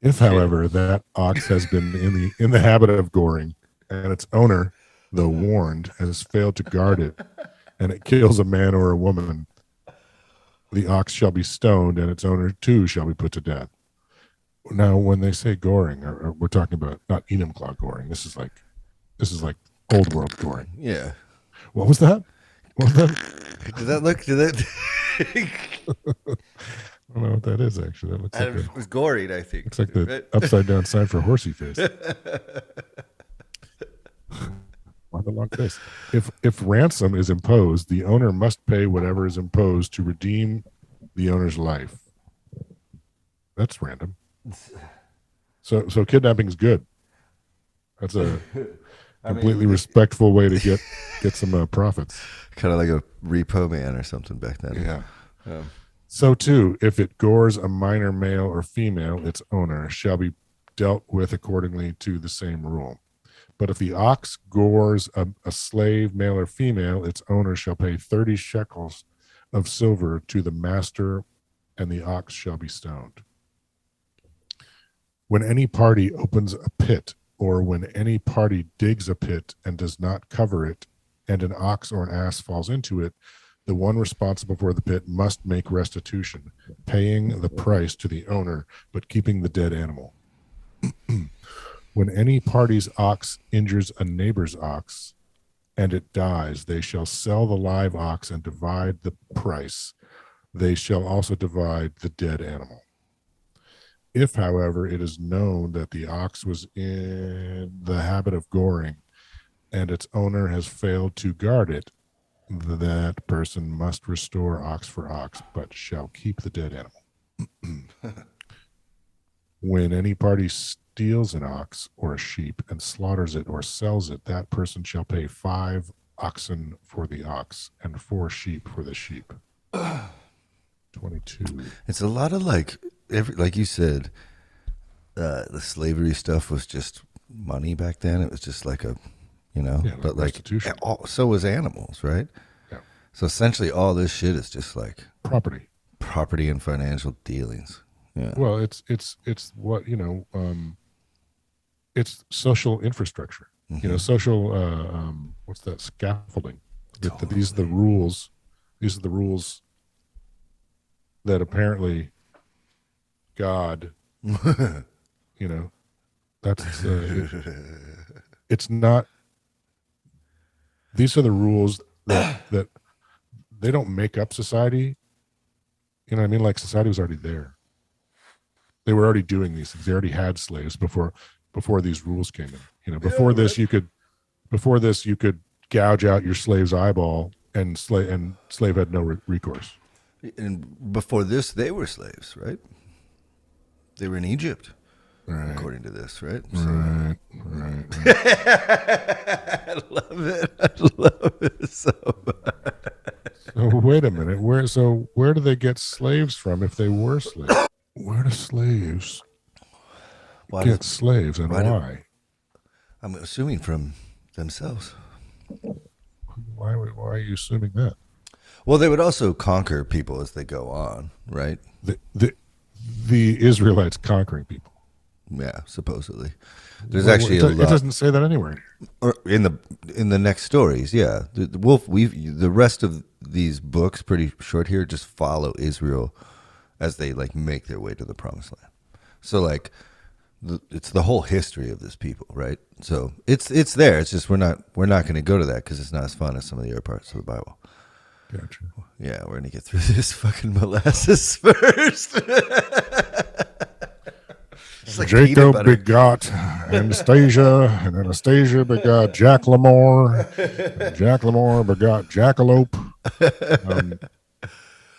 If, however, that ox has been in the habit of goring, and its owner, though warned, has failed to guard it, and it kills a man or a woman, the ox shall be stoned, and its owner too shall be put to death. Now, when they say goring, we're talking about not Enumclaw goring. This is like old world goring. Yeah. What was that? Did that look? I don't know what that is, actually. That looks like it was gory, I think. Looks like the upside down sign for horsey face. Why the long face? If ransom is imposed, the owner must pay whatever is imposed to redeem the owner's life. That's random. So kidnapping is good. That's a completely respectful way to get some profits. Kind of like a repo man or something back then. Yeah. So too, if it gores a minor male or female, its owner shall be dealt with accordingly to the same rule. But if the ox gores a slave, male or female, its owner shall pay 30 shekels of silver to the master, and the ox shall be stoned. When any party opens a pit, or when any party digs a pit and does not cover it, and an ox or an ass falls into it, the one responsible for the pit must make restitution, paying the price to the owner, but keeping the dead animal. When any party's ox injures a neighbor's ox, and it dies, they shall sell the live ox and divide the price. They shall also divide the dead animal. If, however, it is known that the ox was in the habit of goring and its owner has failed to guard it, that person must restore ox for ox, but shall keep the dead animal. When any party steals an ox or a sheep and slaughters it or sells it, that person shall pay 5 oxen for the ox and 4 sheep for the sheep. 22. It's a lot of like you said, the slavery stuff was just money back then. It was just like a, but like so was animals, right? Yeah. So essentially, all this shit is just like property and financial dealings. Yeah. Well, it's what it's social infrastructure. Mm-hmm. Social. What's that? Scaffolding. Totally. These are the rules. These are the rules that apparently God, that's it's not. These are the rules that they don't make up society. You know what I mean? Like society was already there. They were already doing these things. They already had slaves before these rules came in. Before this you could gouge out your slave's eyeball, and slave had no recourse. And before this, they were slaves, right? They were in Egypt, right. According to this, right? Right. I love it so much. So wait a minute. Where do they get slaves from if they were slaves? Where do slaves get slaves, and why? I'm assuming from themselves. Why are you assuming that? Well, they would also conquer people as they go on, right? The Israelites conquering people. Yeah, supposedly. There's actually a lot. It doesn't say that anywhere. Or in the next stories, yeah. The rest of these books, pretty short here, just follow Israel as they like make their way to the promised land. So like, it's the whole history of this people, right? So it's there. It's just we're not going to go to that because it's not as fun as some of the other parts of the Bible. Gotcha. Yeah, we're gonna get through this fucking molasses first. Like Jacob begot Anastasia, and Anastasia begot Jack Lamore, and Jack Lamore begot Jackalope.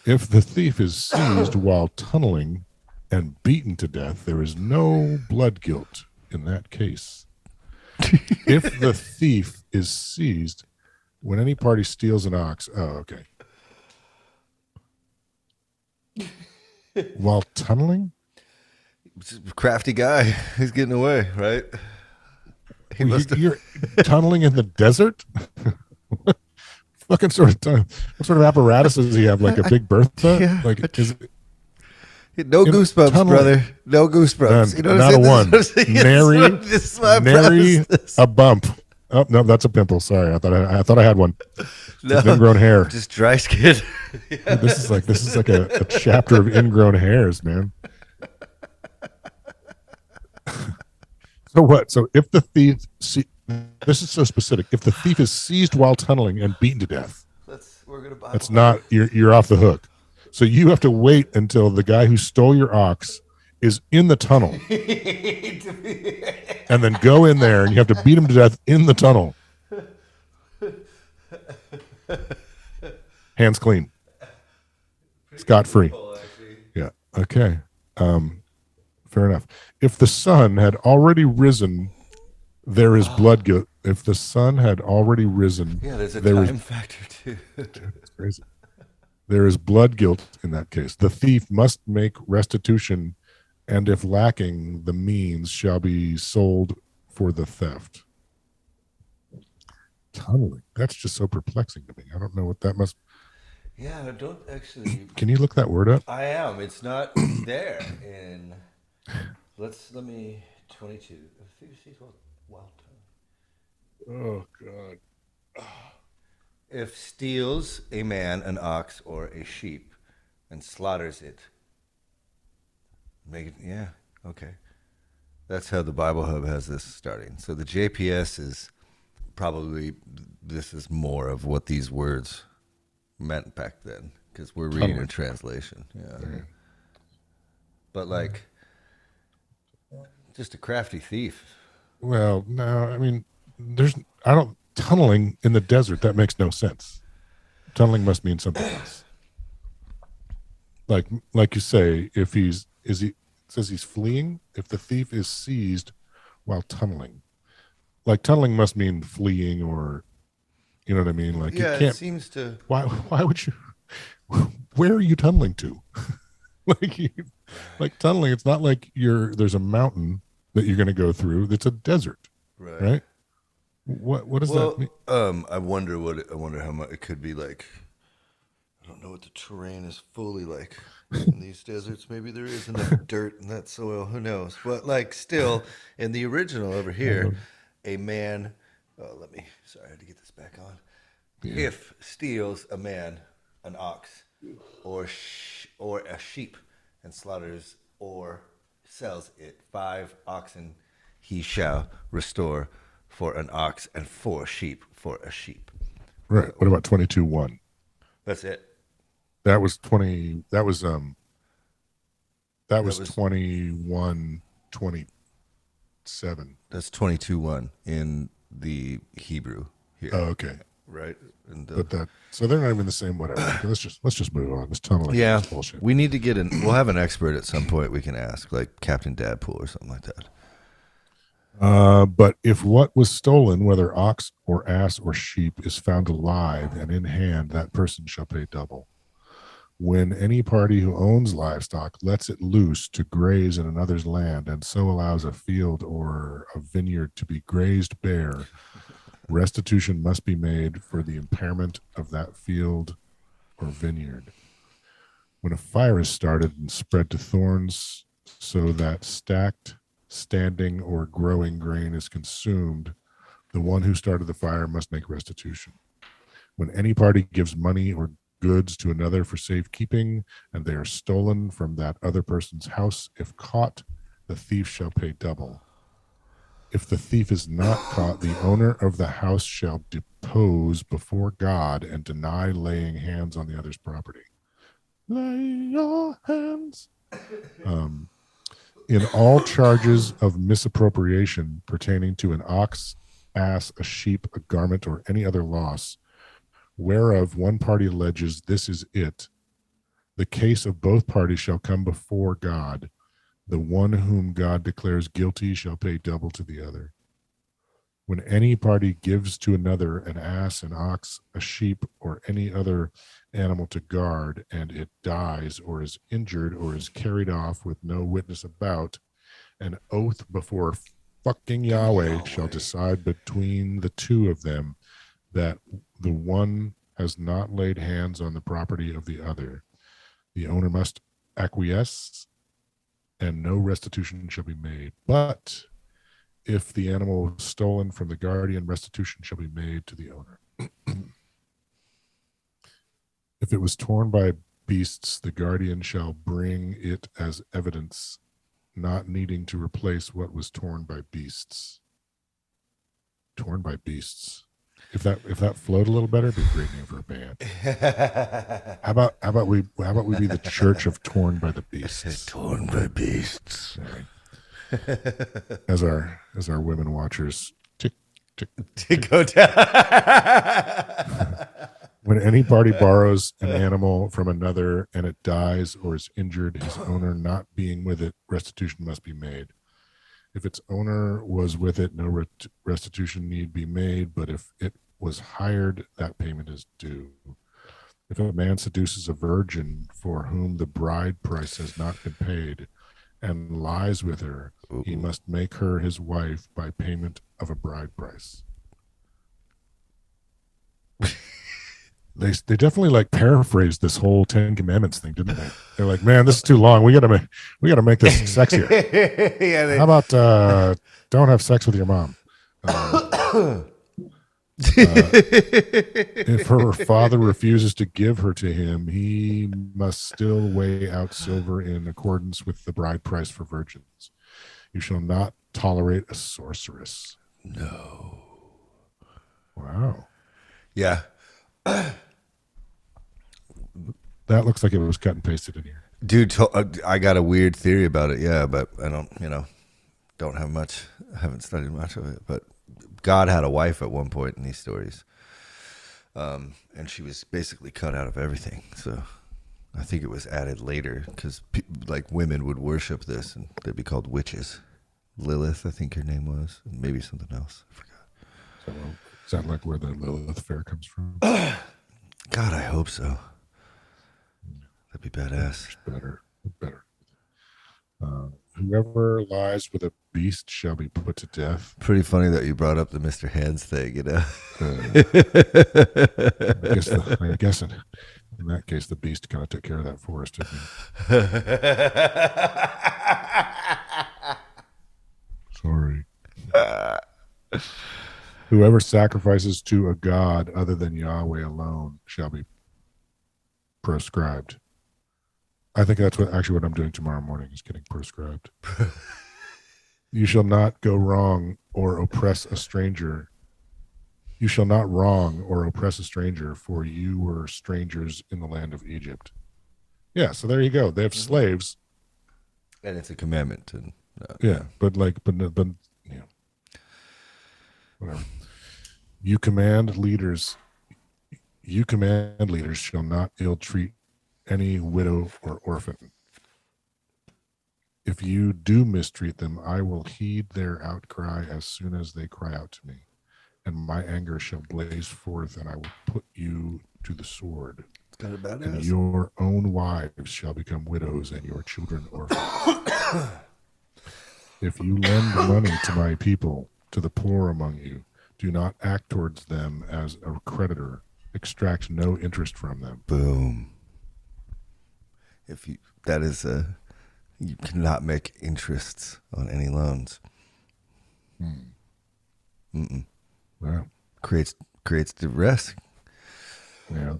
If the thief is seized while tunneling and beaten to death, there is no blood guilt in that case. If the thief is seized when any party steals an ox, okay. While tunneling? Crafty guy. He's getting away, right? You're tunneling in the desert? What fucking what sort of apparatus does he have? Like a big Bertha? Yeah. Like no goosebumps, tunneling. Brother. No goosebumps. Not a one. Nary a bump. Oh no, that's a pimple. Sorry, I thought I had one. No, ingrown hair. Just dry skin. Yeah. This is like a chapter of ingrown hairs, man. So what? So if the thief, this is so specific. If the thief is seized while tunneling and beaten to death, that's not you're off the hook. So you have to wait until the guy who stole your ox is in the tunnel, and then go in there and you have to beat him to death in the tunnel. Hands clean, scot-free. Yeah. Okay. Fair enough. If the sun had already risen, there is blood guilt. If the sun had already risen, there's a time factor too. That's crazy. There is blood guilt in that case. The thief must make restitution, and if lacking, the means shall be sold for the theft. Tunneling. That's just so perplexing to me. I don't know what that must. Yeah, I don't actually. Can you look that word up? I am. It's not there in. Let me 22. Wild time. Oh God. If steals a man an ox or a sheep and slaughters it, make it. Yeah. Okay. That's how the Bible Hub has this starting. So the JPS is probably this is more of what these words meant back then. because we're reading a Tunneling. translation. Yeah, Yeah. but like just a crafty thief. Well, no, I mean, I don't, tunneling in the desert, that makes no sense. Tunneling must mean something else. Like you say, if it says he's fleeing, if the thief is seized while tunneling, like tunneling must mean fleeing or, you know what I mean? Like you Yeah, it can't, seems to. why would you, where are you tunneling to? like, like tunneling, it's not like there's a mountain that you're going to go through. It's a desert, Right. right? What does that Well, mean? I wonder how much it could be like. I don't know what the terrain is fully like in these deserts. Maybe there is enough dirt in that soil. Who knows? But like, still, in the original over here, a man. Oh, Sorry, I had to get this back on. Yeah. If steals a man an ox or a sheep and slaughters or sells it 5 oxen, he shall restore for an ox and 4 sheep for a sheep. Right. What about 22:1? That's it. That was 20. That That was was 21:27. that's 22:1 in the Hebrew Oh, here, okay. right? And But so they're not even the same. Whatever. Okay, let's just move on. This tunneling yeah, is bullshit. we need to get in. We'll have an expert at some point we can ask, like Captain Dadpool or something like that. But if what was stolen, whether ox or ass or sheep, is found alive and in hand, that person shall pay double. When any party who owns livestock lets it loose to graze in another's land and so allows a field or a vineyard to be grazed bare, restitution must be made for the impairment of that field or vineyard. When a fire is started and spread to thorns so that stacked, standing, or growing grain is consumed, the one who started the fire must make restitution. When any party gives money or goods to another for safekeeping, and they are stolen from that other person's house, if caught, the thief shall pay double. If the thief is not caught, the owner of the house shall depose before God and deny laying hands on the other's property. Lay your hands. In all charges of misappropriation pertaining to an ox, ass, a sheep, a garment, or any other loss, whereof one party alleges this is it, the case of both parties shall come before God. The one whom God declares guilty shall pay double to the other. When any party gives to another an ass, an ox, a sheep, or any other animal to guard, and it dies, or is injured, or is carried off with no witness about, an oath before fucking Yahweh shall decide between the two of them that the one has not laid hands on the property of the other. The owner must acquiesce, and no restitution shall be made. But if the animal was stolen from the guardian, restitution shall be made to the owner. If it was torn by beasts, the guardian shall bring it as evidence, not needing to replace what was torn by beasts. Torn by beasts. If that flowed a little better, it'd be a great name for a band. How about we be the Church of Torn by the Beasts? Torn by beasts. As our women watchers tick tick To go down. When any party borrows an animal from another and it dies or is injured, his owner not being with it, restitution must be made. If its owner was with it, no restitution need be made, but if it was hired, that payment is due. If a man seduces a virgin for whom the bride price has not been paid and lies with her, he must make her his wife by payment of a bride price. They definitely like paraphrased this whole Ten Commandments thing, didn't they? They're like, man, this is too long. We gotta make this sexier. Yeah, How about don't have sex with your mom? If her father refuses to give her to him, he must still weigh out silver in accordance with the bride price for virgins. You shall not tolerate a sorceress. No. Wow. Yeah. That looks like it was cut and pasted in here. Dude, I got a weird theory about it. Yeah, but I don't, don't have much. I haven't studied much of it. But God had a wife at one point in these stories, and she was basically cut out of everything. So I think it was added later because like women would worship this, and they'd be called witches. Lilith, I think her name was, and maybe something else. I forgot. So, is that like where the Lilith fair comes from? God, I hope so. That'd be badass. Better. Whoever lies with a beast shall be put to death. Pretty funny that you brought up the Mr. Hands thing, I guess in that case, the beast kind of took care of that for us, didn't he? Sorry. Whoever sacrifices to a god other than Yahweh alone shall be proscribed. I think that's what I'm doing tomorrow morning is getting proscribed. You shall not go wrong or oppress a stranger. You shall not wrong or oppress a stranger, for you were strangers in the land of Egypt. Yeah, so there you go. They have slaves, and it's a commandment. And but whatever. You command leaders shall not ill treat any widow or orphan. If you do mistreat them, I will heed their outcry as soon as they cry out to me, and my anger shall blaze forth, and I will put you to the sword. It's kind of badass. And your own wives shall become widows, and your children orphans. If you lend money to my people, to the poor among you, do not act towards them as a creditor. Extract no interest from them. Boom. You cannot make interests on any loans. Wow. Creates the risk. Yeah.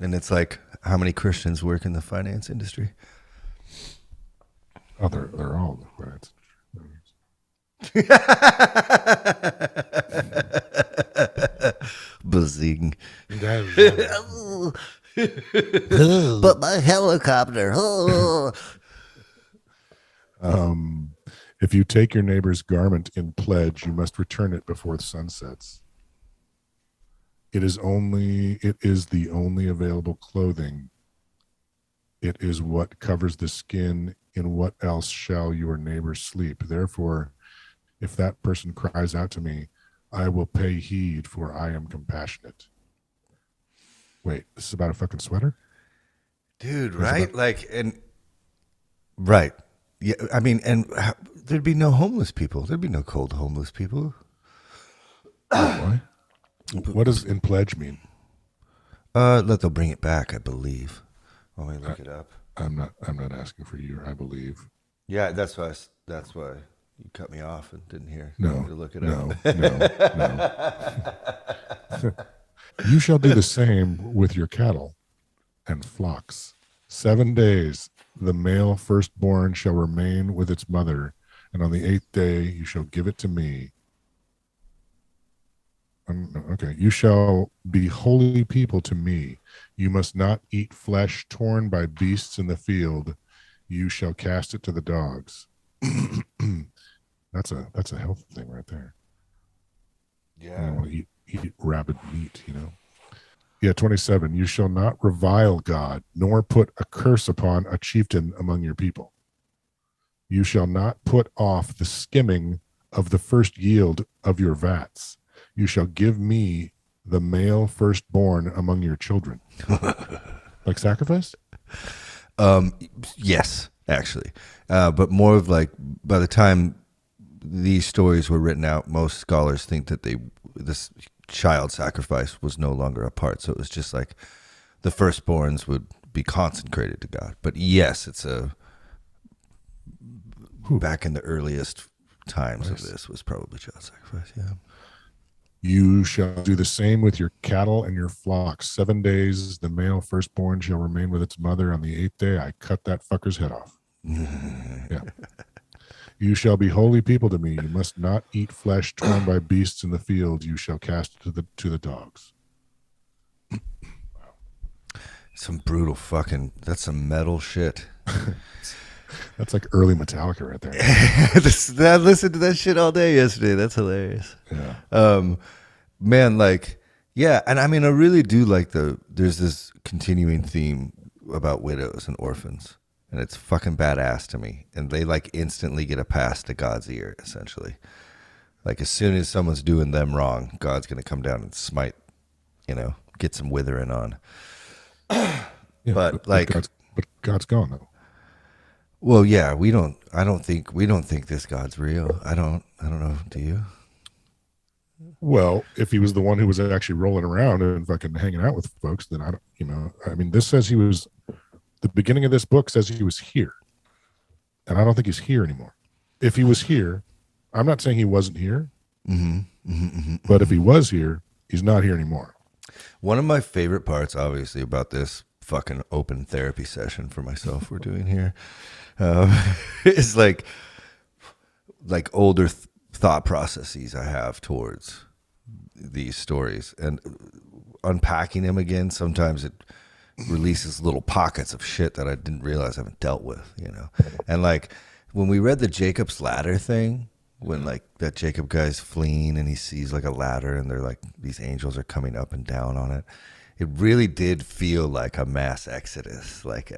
And it's like, how many Christians work in the finance industry? Oh, they're all in the finance industry. Buzzing. But my helicopter. If you take your neighbor's garment in pledge, you must return it before the sun sets. It is the only available clothing. It is what covers the skin. In what else shall your neighbor sleep? Therefore, if that person cries out to me, I will pay heed, for I am compassionate. Wait, this is about a fucking sweater? Dude, right? Right. Yeah, I mean, there'd be no homeless people. There'd be no cold homeless people. Why? What does in pledge mean? They'll bring it back, I believe. Let me look it up. I'm not asking for you, I believe. Yeah, that's why you cut me off and didn't hear. No, to look it no, up. no. You shall do the same with your cattle and flocks. 7 days the male firstborn shall remain with its mother, and on the 8th day you shall give it to me. Okay. You shall be holy people to me. You must not eat flesh torn by beasts in the field. You shall cast it to the dogs. That's a health thing right there. Yeah. I don't want to eat rabid meat, Yeah, 27. You shall not revile God, nor put a curse upon a chieftain among your people. You shall not put off the skimming of the first yield of your vats. You shall give me the male firstborn among your children. Like sacrifice? Yes, actually. But more of like, by the time these stories were written out, most scholars think that this child sacrifice was no longer a part. So it was just like the firstborns would be consecrated to God. But yes, it's back in the earliest times of this was probably child sacrifice. Yeah. You shall do the same with your cattle and your flocks. 7 days the male firstborn shall remain with its mother. On the 8th day I cut that fucker's head off. Yeah. You shall be holy people to me. You must not eat flesh torn by beasts in the field. You shall cast it to the dogs. Some brutal fucking. That's some metal shit. That's like early Metallica right there. I listened to that shit all day yesterday. That's hilarious. Yeah. Man, like, yeah, and I mean, I really do like there's this continuing theme about widows and orphans, and it's fucking badass to me. And they like instantly get a pass to God's ear, essentially. Like, as soon as someone's doing them wrong, God's gonna come down and smite, get some withering on. Yeah, but God's gone though. Well, yeah, we don't think this God's real. I don't know. Do you? Well, if he was the one who was actually rolling around and fucking hanging out with folks, then I don't, I mean, this says the beginning of this book says he was here. And I don't think he's here anymore. If he was here, I'm not saying he wasn't here, but if he was here, he's not here anymore. One of my favorite parts, obviously, about this fucking open therapy session for myself we're doing here, is like older thought processes I have towards these stories and unpacking them again. Sometimes it releases little pockets of shit that I didn't realize I haven't dealt with, And like when we read the Jacob's ladder thing, when like that Jacob guy's fleeing and he sees like a ladder and they're like, these angels are coming up and down on it. It really did feel like a mass exodus, like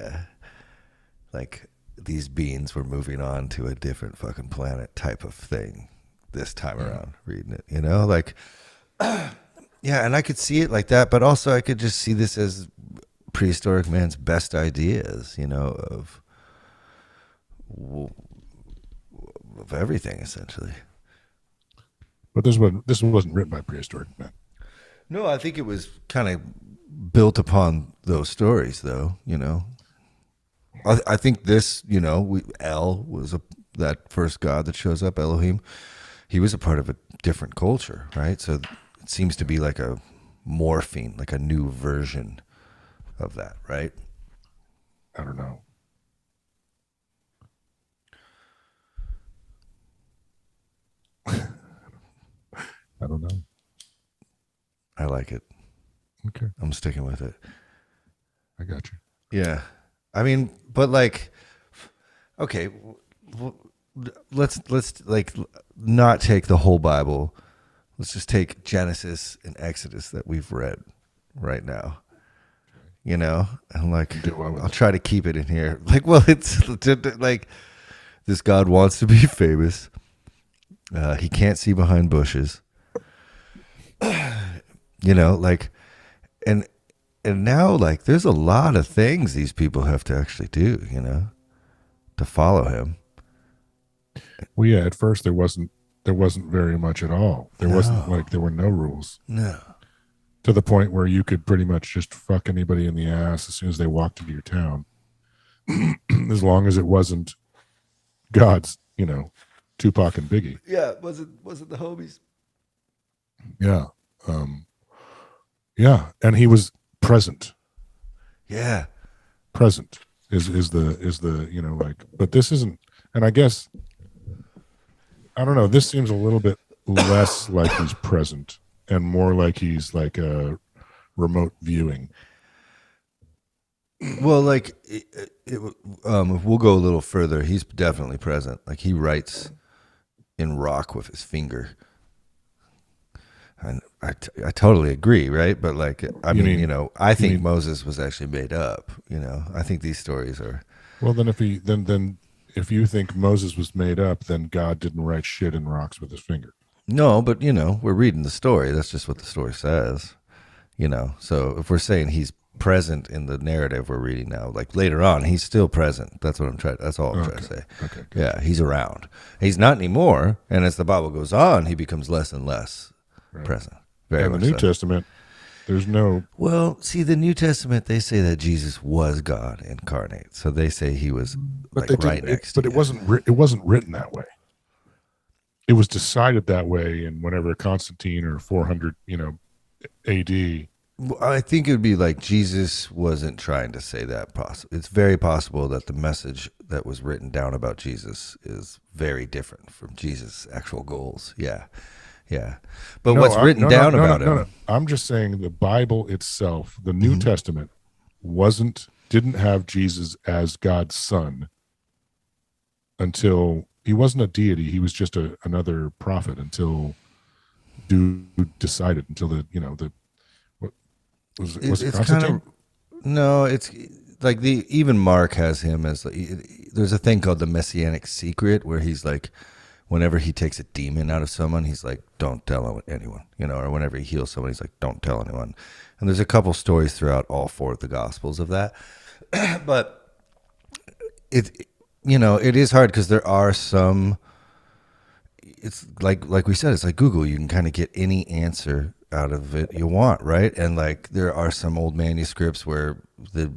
these beings were moving on to a different fucking planet type of thing this time around, reading it, like, yeah, and I could see it like that, but also I could just see this as prehistoric man's best ideas, of everything, essentially. But this wasn't written by prehistoric men. No, I think it was kind of built upon those stories, though, I think this, El was that first god that shows up, Elohim. He was a part of a different culture, right? So it seems to be like a morphine, like a new version of that, right? I don't know. I don't know. I like it. Okay. I'm sticking with it. I got you. Yeah. I mean, but like, okay, let's like not take the whole Bible. Let's just take Genesis and Exodus that we've read right now. And like, I'll try to keep it in here. Like, well, it's like this God wants to be famous. He can't see behind bushes. Like, and now, like, there's a lot of things these people have to actually do, to follow him. Well, yeah, at first there wasn't very much at all. There were no rules. No. To the point where you could pretty much just fuck anybody in the ass as soon as they walked into your town. As long as it wasn't God's, Tupac and Biggie. Yeah, was it the homies? Yeah. Yeah, and he was present. Yeah. Present is the like, but this isn't, and I guess I don't know, this seems a little bit less like he's present and more like he's like a remote viewing. Well, like if we'll go a little further, he's definitely present. Like, he writes in rock with his finger. And I totally agree, right? But like, I think Moses was actually made up. I think these stories are. Well, then if you think Moses was made up, then God didn't write shit in rocks with his finger. No, but we're reading the story. That's just what the story says. So if we're saying he's present in the narrative we're reading now, like later on, he's still present. That's what I'm trying. That's all I'm trying to say. Okay. Yeah, he's around. He's not anymore. And as the Bible goes on, he becomes less and less. Right. Present. Very and the New Testament, there's no. Well, see, the New Testament, they say that Jesus was God incarnate. So they say he was right next to you. But it wasn't written that way. It was decided that way in whenever Constantine or 400, AD. I think it would be like Jesus wasn't trying to say that. It's very possible that the message that was written down about Jesus is very different from Jesus' actual goals. Yeah. Yeah. But what's written down about him? I'm just saying the Bible itself, the New Testament, didn't have Jesus as God's son until he wasn't a deity. He was just another prophet until dude decided, until what was it It's Constantine? kind of no. It's like even Mark has him as there's a thing called the Messianic secret where he's like, whenever he takes a demon out of someone, he's like, don't tell anyone, or whenever he heals someone, he's like, don't tell anyone. And there's a couple stories throughout all four of the Gospels of that. But it is hard because there are some, it's like we said, it's like Google. You can kind of get any answer out of it you want, right? And like there are some old manuscripts where the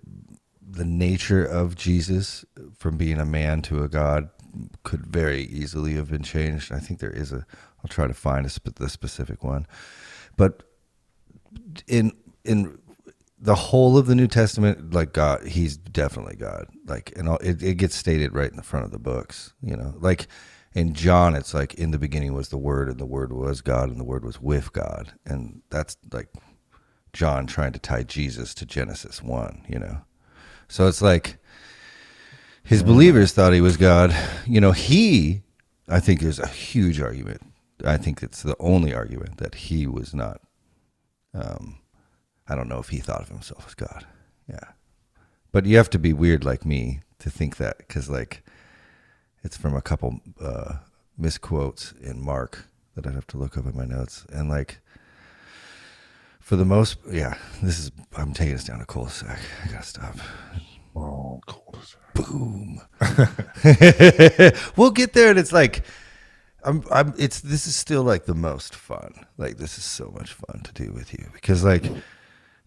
nature of Jesus from being a man to a God could very easily have been changed. I think there is I'll try to find the specific one. But in the whole of the New Testament, like God, he's definitely God. Like, and it gets stated right in the front of the books, like in John, it's like in the beginning was the Word, and the Word was God, and the Word was with God. And that's like John trying to tie Jesus to Genesis 1, So it's like his believers thought he was God. I think there's a huge argument. I think it's the only argument that he was not. I don't know if he thought of himself as God. Yeah. But you have to be weird like me to think that, because like it's from a couple misquotes in Mark that I'd have to look up in my notes. And like for the most, I'm taking us down a cul-de-sac. I gotta stop. Oh, cul-de-sac. Boom. We'll get there, and it's like this is still like the most fun. Like this is so much fun to do with you, because like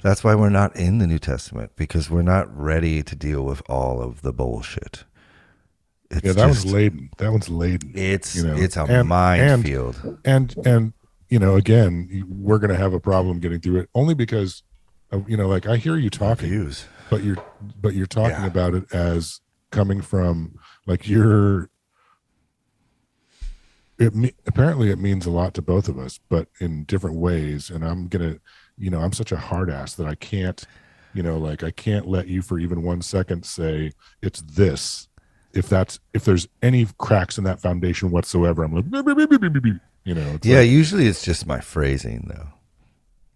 that's why we're not in the New Testament, because we're not ready to deal with all of the bullshit. That one's laden. That one's laden. It's a minefield. And again, we're going to have a problem getting through it, only because like I hear you talking, but you're talking about it as coming from like apparently it means a lot to both of us, but in different ways. And I'm such a hard ass that I can't, I can't let you for even 1 second say it's this. If there's any cracks in that foundation whatsoever, I'm like, usually it's just my phrasing though.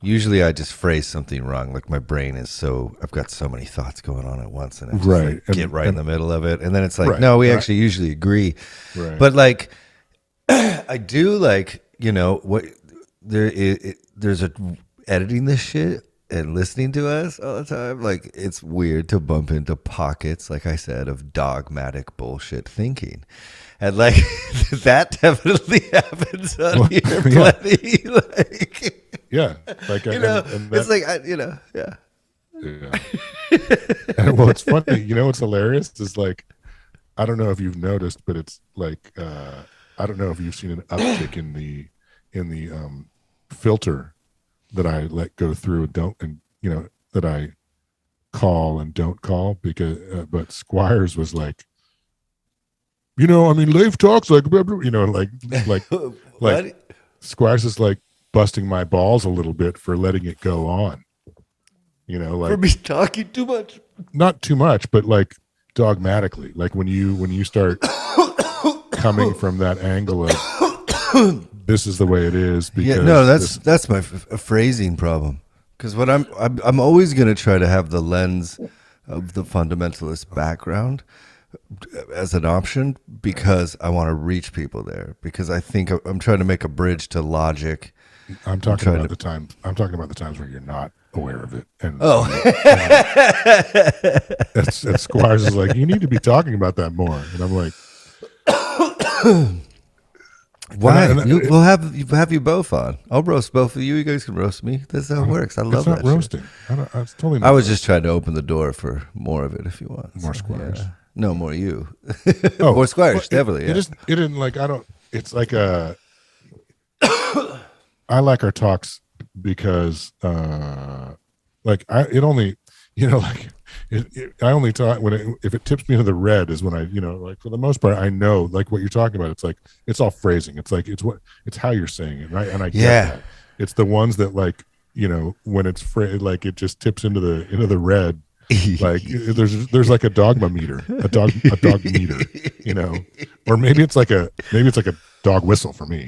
Usually I just phrase something wrong. Like my brain is I've got so many thoughts going on at once, and I just get right in the middle of it. And then it's like, no, we actually usually agree. Right. But like, I do like, what there's editing this shit and listening to us all the time. Like it's weird to bump into pockets, like I said, of dogmatic bullshit thinking. And like that definitely happens on here plenty. Like, it's like, Yeah. And, well, it's funny. What's hilarious is like, I don't know if you've noticed, but it's like, I don't know if you've seen an uptick in the filter that I let go through that I call and don't call, because but Squires was like, Leif talks like like Squires is like busting my balls a little bit for letting it go on. For me talking too much. Not too much, but like dogmatically. Like when you start coming from that angle of this is the way it is. Because that's my phrasing problem. Because what I'm always going to try to have the lens of the fundamentalist background as an option, because I want to reach people there. Because I think I'm trying to make a bridge to logic. I'm talking about the times where you're not aware of it. And and Squires is like, you need to be talking about that more. And I'm like, why? We'll have you both on. I'll roast both of you. You guys can roast me. That's how it works. I love that. It's not roasting. It's totally not I was just trying to open the door for more of it if you want. More Squires. Yeah. No, more you. More Squires, definitely. It didn't like, it's like I like our talks because like I only talk if it tips me to the red is when I, like for the most part, I know like what you're talking about. It's like, it's all phrasing. It's like, it's how you're saying it. Right. And I get that. It's the ones that like, when it's like it just tips into the red. Like there's like a dogma meter, a dog meter, you know, or maybe it's like a dog whistle for me,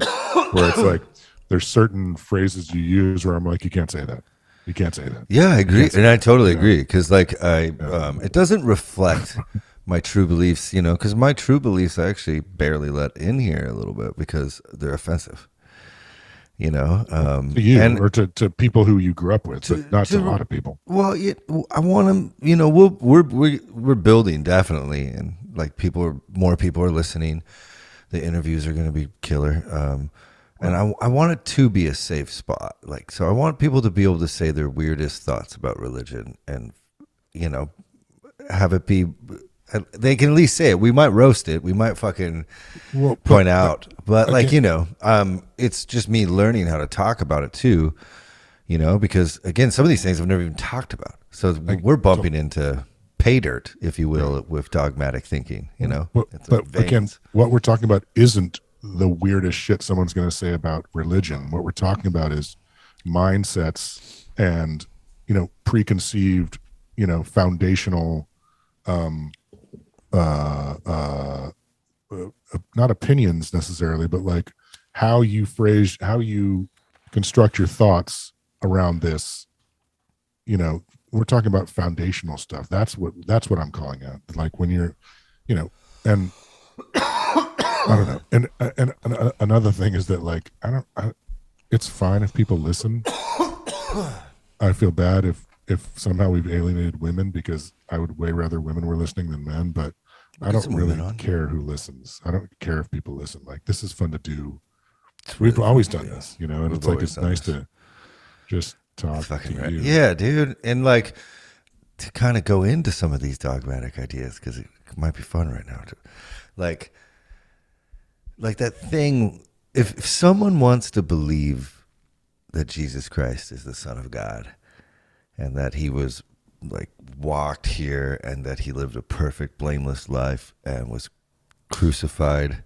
where it's like there's certain phrases you use where I'm like, you can't say that. You can't say that. Yeah, I agree, and I totally agree, because like it doesn't reflect my true beliefs, you know, because my true beliefs I actually barely let in here a little bit because they're offensive, you know, to you and or to people who you grew up with, but not to a lot of people. Well, I want them, you know, we're building definitely, and like more people are listening. The interviews are going to be killer. And I want it to be a safe spot. Like, so I want people to be able to say their weirdest thoughts about religion and, you know, have it be, they can at least say it. We might roast it. We might fucking point out, but like, you know, it's just me learning how to talk about it too, you know, because again, some of these things I've never even talked about. So we're bumping into pay dirt, if you will, with dogmatic thinking, you know. But again, what we're talking about isn't the weirdest shit someone's going to say about religion. What we're talking about is mindsets and, you know, preconceived, you know, foundational, not opinions necessarily, but like how you construct your thoughts around this. You know, we're talking about foundational stuff. That's what I'm calling out. Like when you're, you know, and I don't know. And another thing is that like it's fine if people listen. I feel bad if somehow we've alienated women, because I would way rather women were listening than men, but I don't really care who listens. I don't care if people listen. Like, this is fun to do. We've always done this, you know, and it's like, it's nice to just talk to you. Yeah, dude. And like to kind of go into some of these dogmatic ideas, because it might be fun right now. Like that thing, if someone wants to believe that Jesus Christ is the Son of God and that he was like walked here and that he lived a perfect, blameless life and was crucified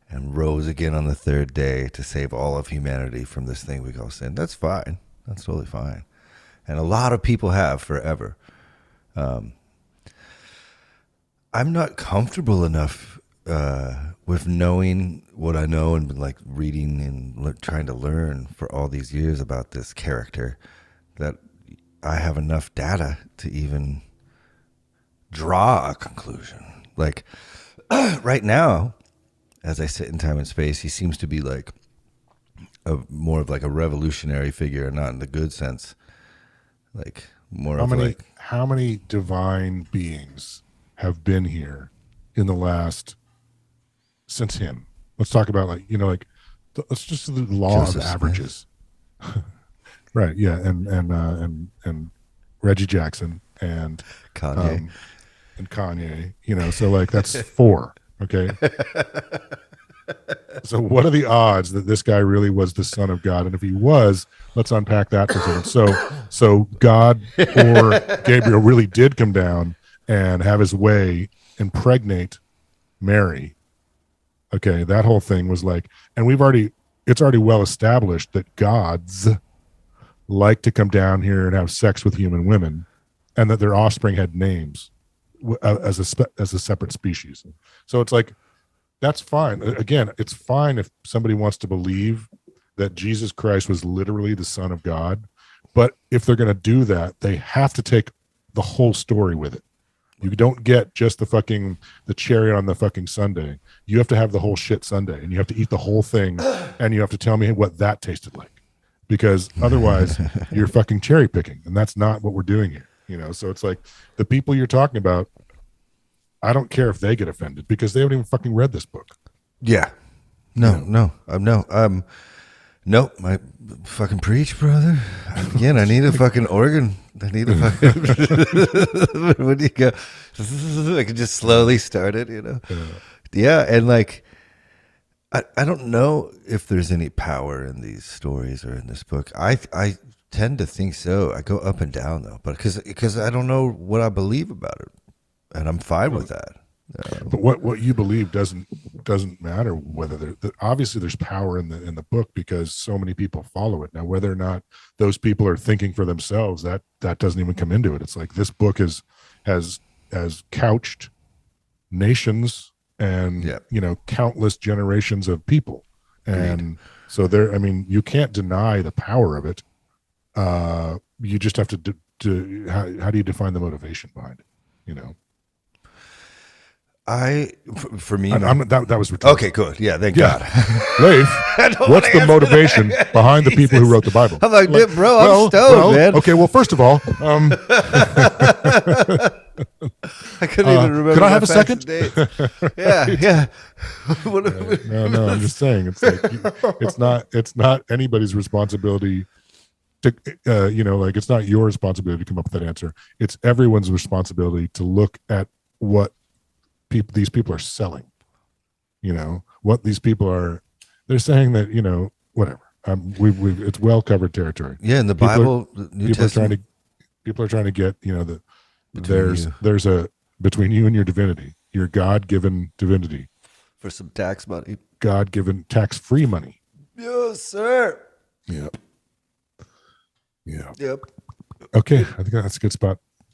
and rose again on the third day to save all of humanity from this thing we call sin, that's fine. That's totally fine. And a lot of people have forever. I'm not comfortable enough with knowing what I know and like reading and trying to learn for all these years about this character that I have enough data to even draw a conclusion. Like right now, as I sit in time and space, he seems to be like more of like a revolutionary figure, not in the good sense. Like more how many divine beings have been here in the last, since him? Let's talk about like, you know, like let's just do the law Joseph of averages. Right. Yeah. And Reggie Jackson and Kanye, you know, so like that's 4. Okay. So what are the odds that this guy really was the Son of God? And if he was, let's unpack that for a second. So God or Gabriel really did come down and have his way, impregnate Mary. Okay, that whole thing was like, and it's already well established that gods like to come down here and have sex with human women, and that their offspring had names as a separate species. So it's like, that's fine. Again, it's fine if somebody wants to believe that Jesus Christ was literally the Son of God, but if they're going to do that, they have to take the whole story with it. You don't get just the cherry on the fucking sundae. You have to have the whole shit sundae, and you have to eat the whole thing, and you have to tell me what that tasted like, because otherwise you're fucking cherry picking, and that's not what we're doing here. You know, so it's like the people you're talking about, I don't care if they get offended because they haven't even fucking read this book. Yeah. No. I fucking preach, brother. Again, I need a fucking organ. I need a fucking. When you go, I can just slowly start it, you know? Yeah. And like, I don't know if there's any power in these stories or in this book. I tend to think so. I go up and down though, but because I don't know what I believe about it. And I'm fine with that. But what you believe doesn't matter. Whether obviously there's power in the book because so many people follow it. Now, whether or not those people are thinking for themselves, that doesn't even come into it. It's like this book has couched nations and countless generations of people, and so there. I mean, you can't deny the power of it. You just have to how do you define the motivation behind it? For me, that was rhetorical. okay, good. Yeah, thank God. Leif, what's the motivation behind the people who wrote the Bible? I'm like, bro, I'm stoned, man. Okay, well, first of all, I couldn't even remember. Could I have a second? Yeah. No, I'm just saying it's not anybody's responsibility to it's not your responsibility to come up with that answer. It's everyone's responsibility to look at what these people are selling. What these people are. They're saying that whatever. It's well covered territory. Yeah, in the Bible, New Testament, people are trying to get there's a between you and your divinity, your God-given divinity, for some tax money, God-given tax-free money. Yes, sir. Yep. Yep. Okay, I think that's a good spot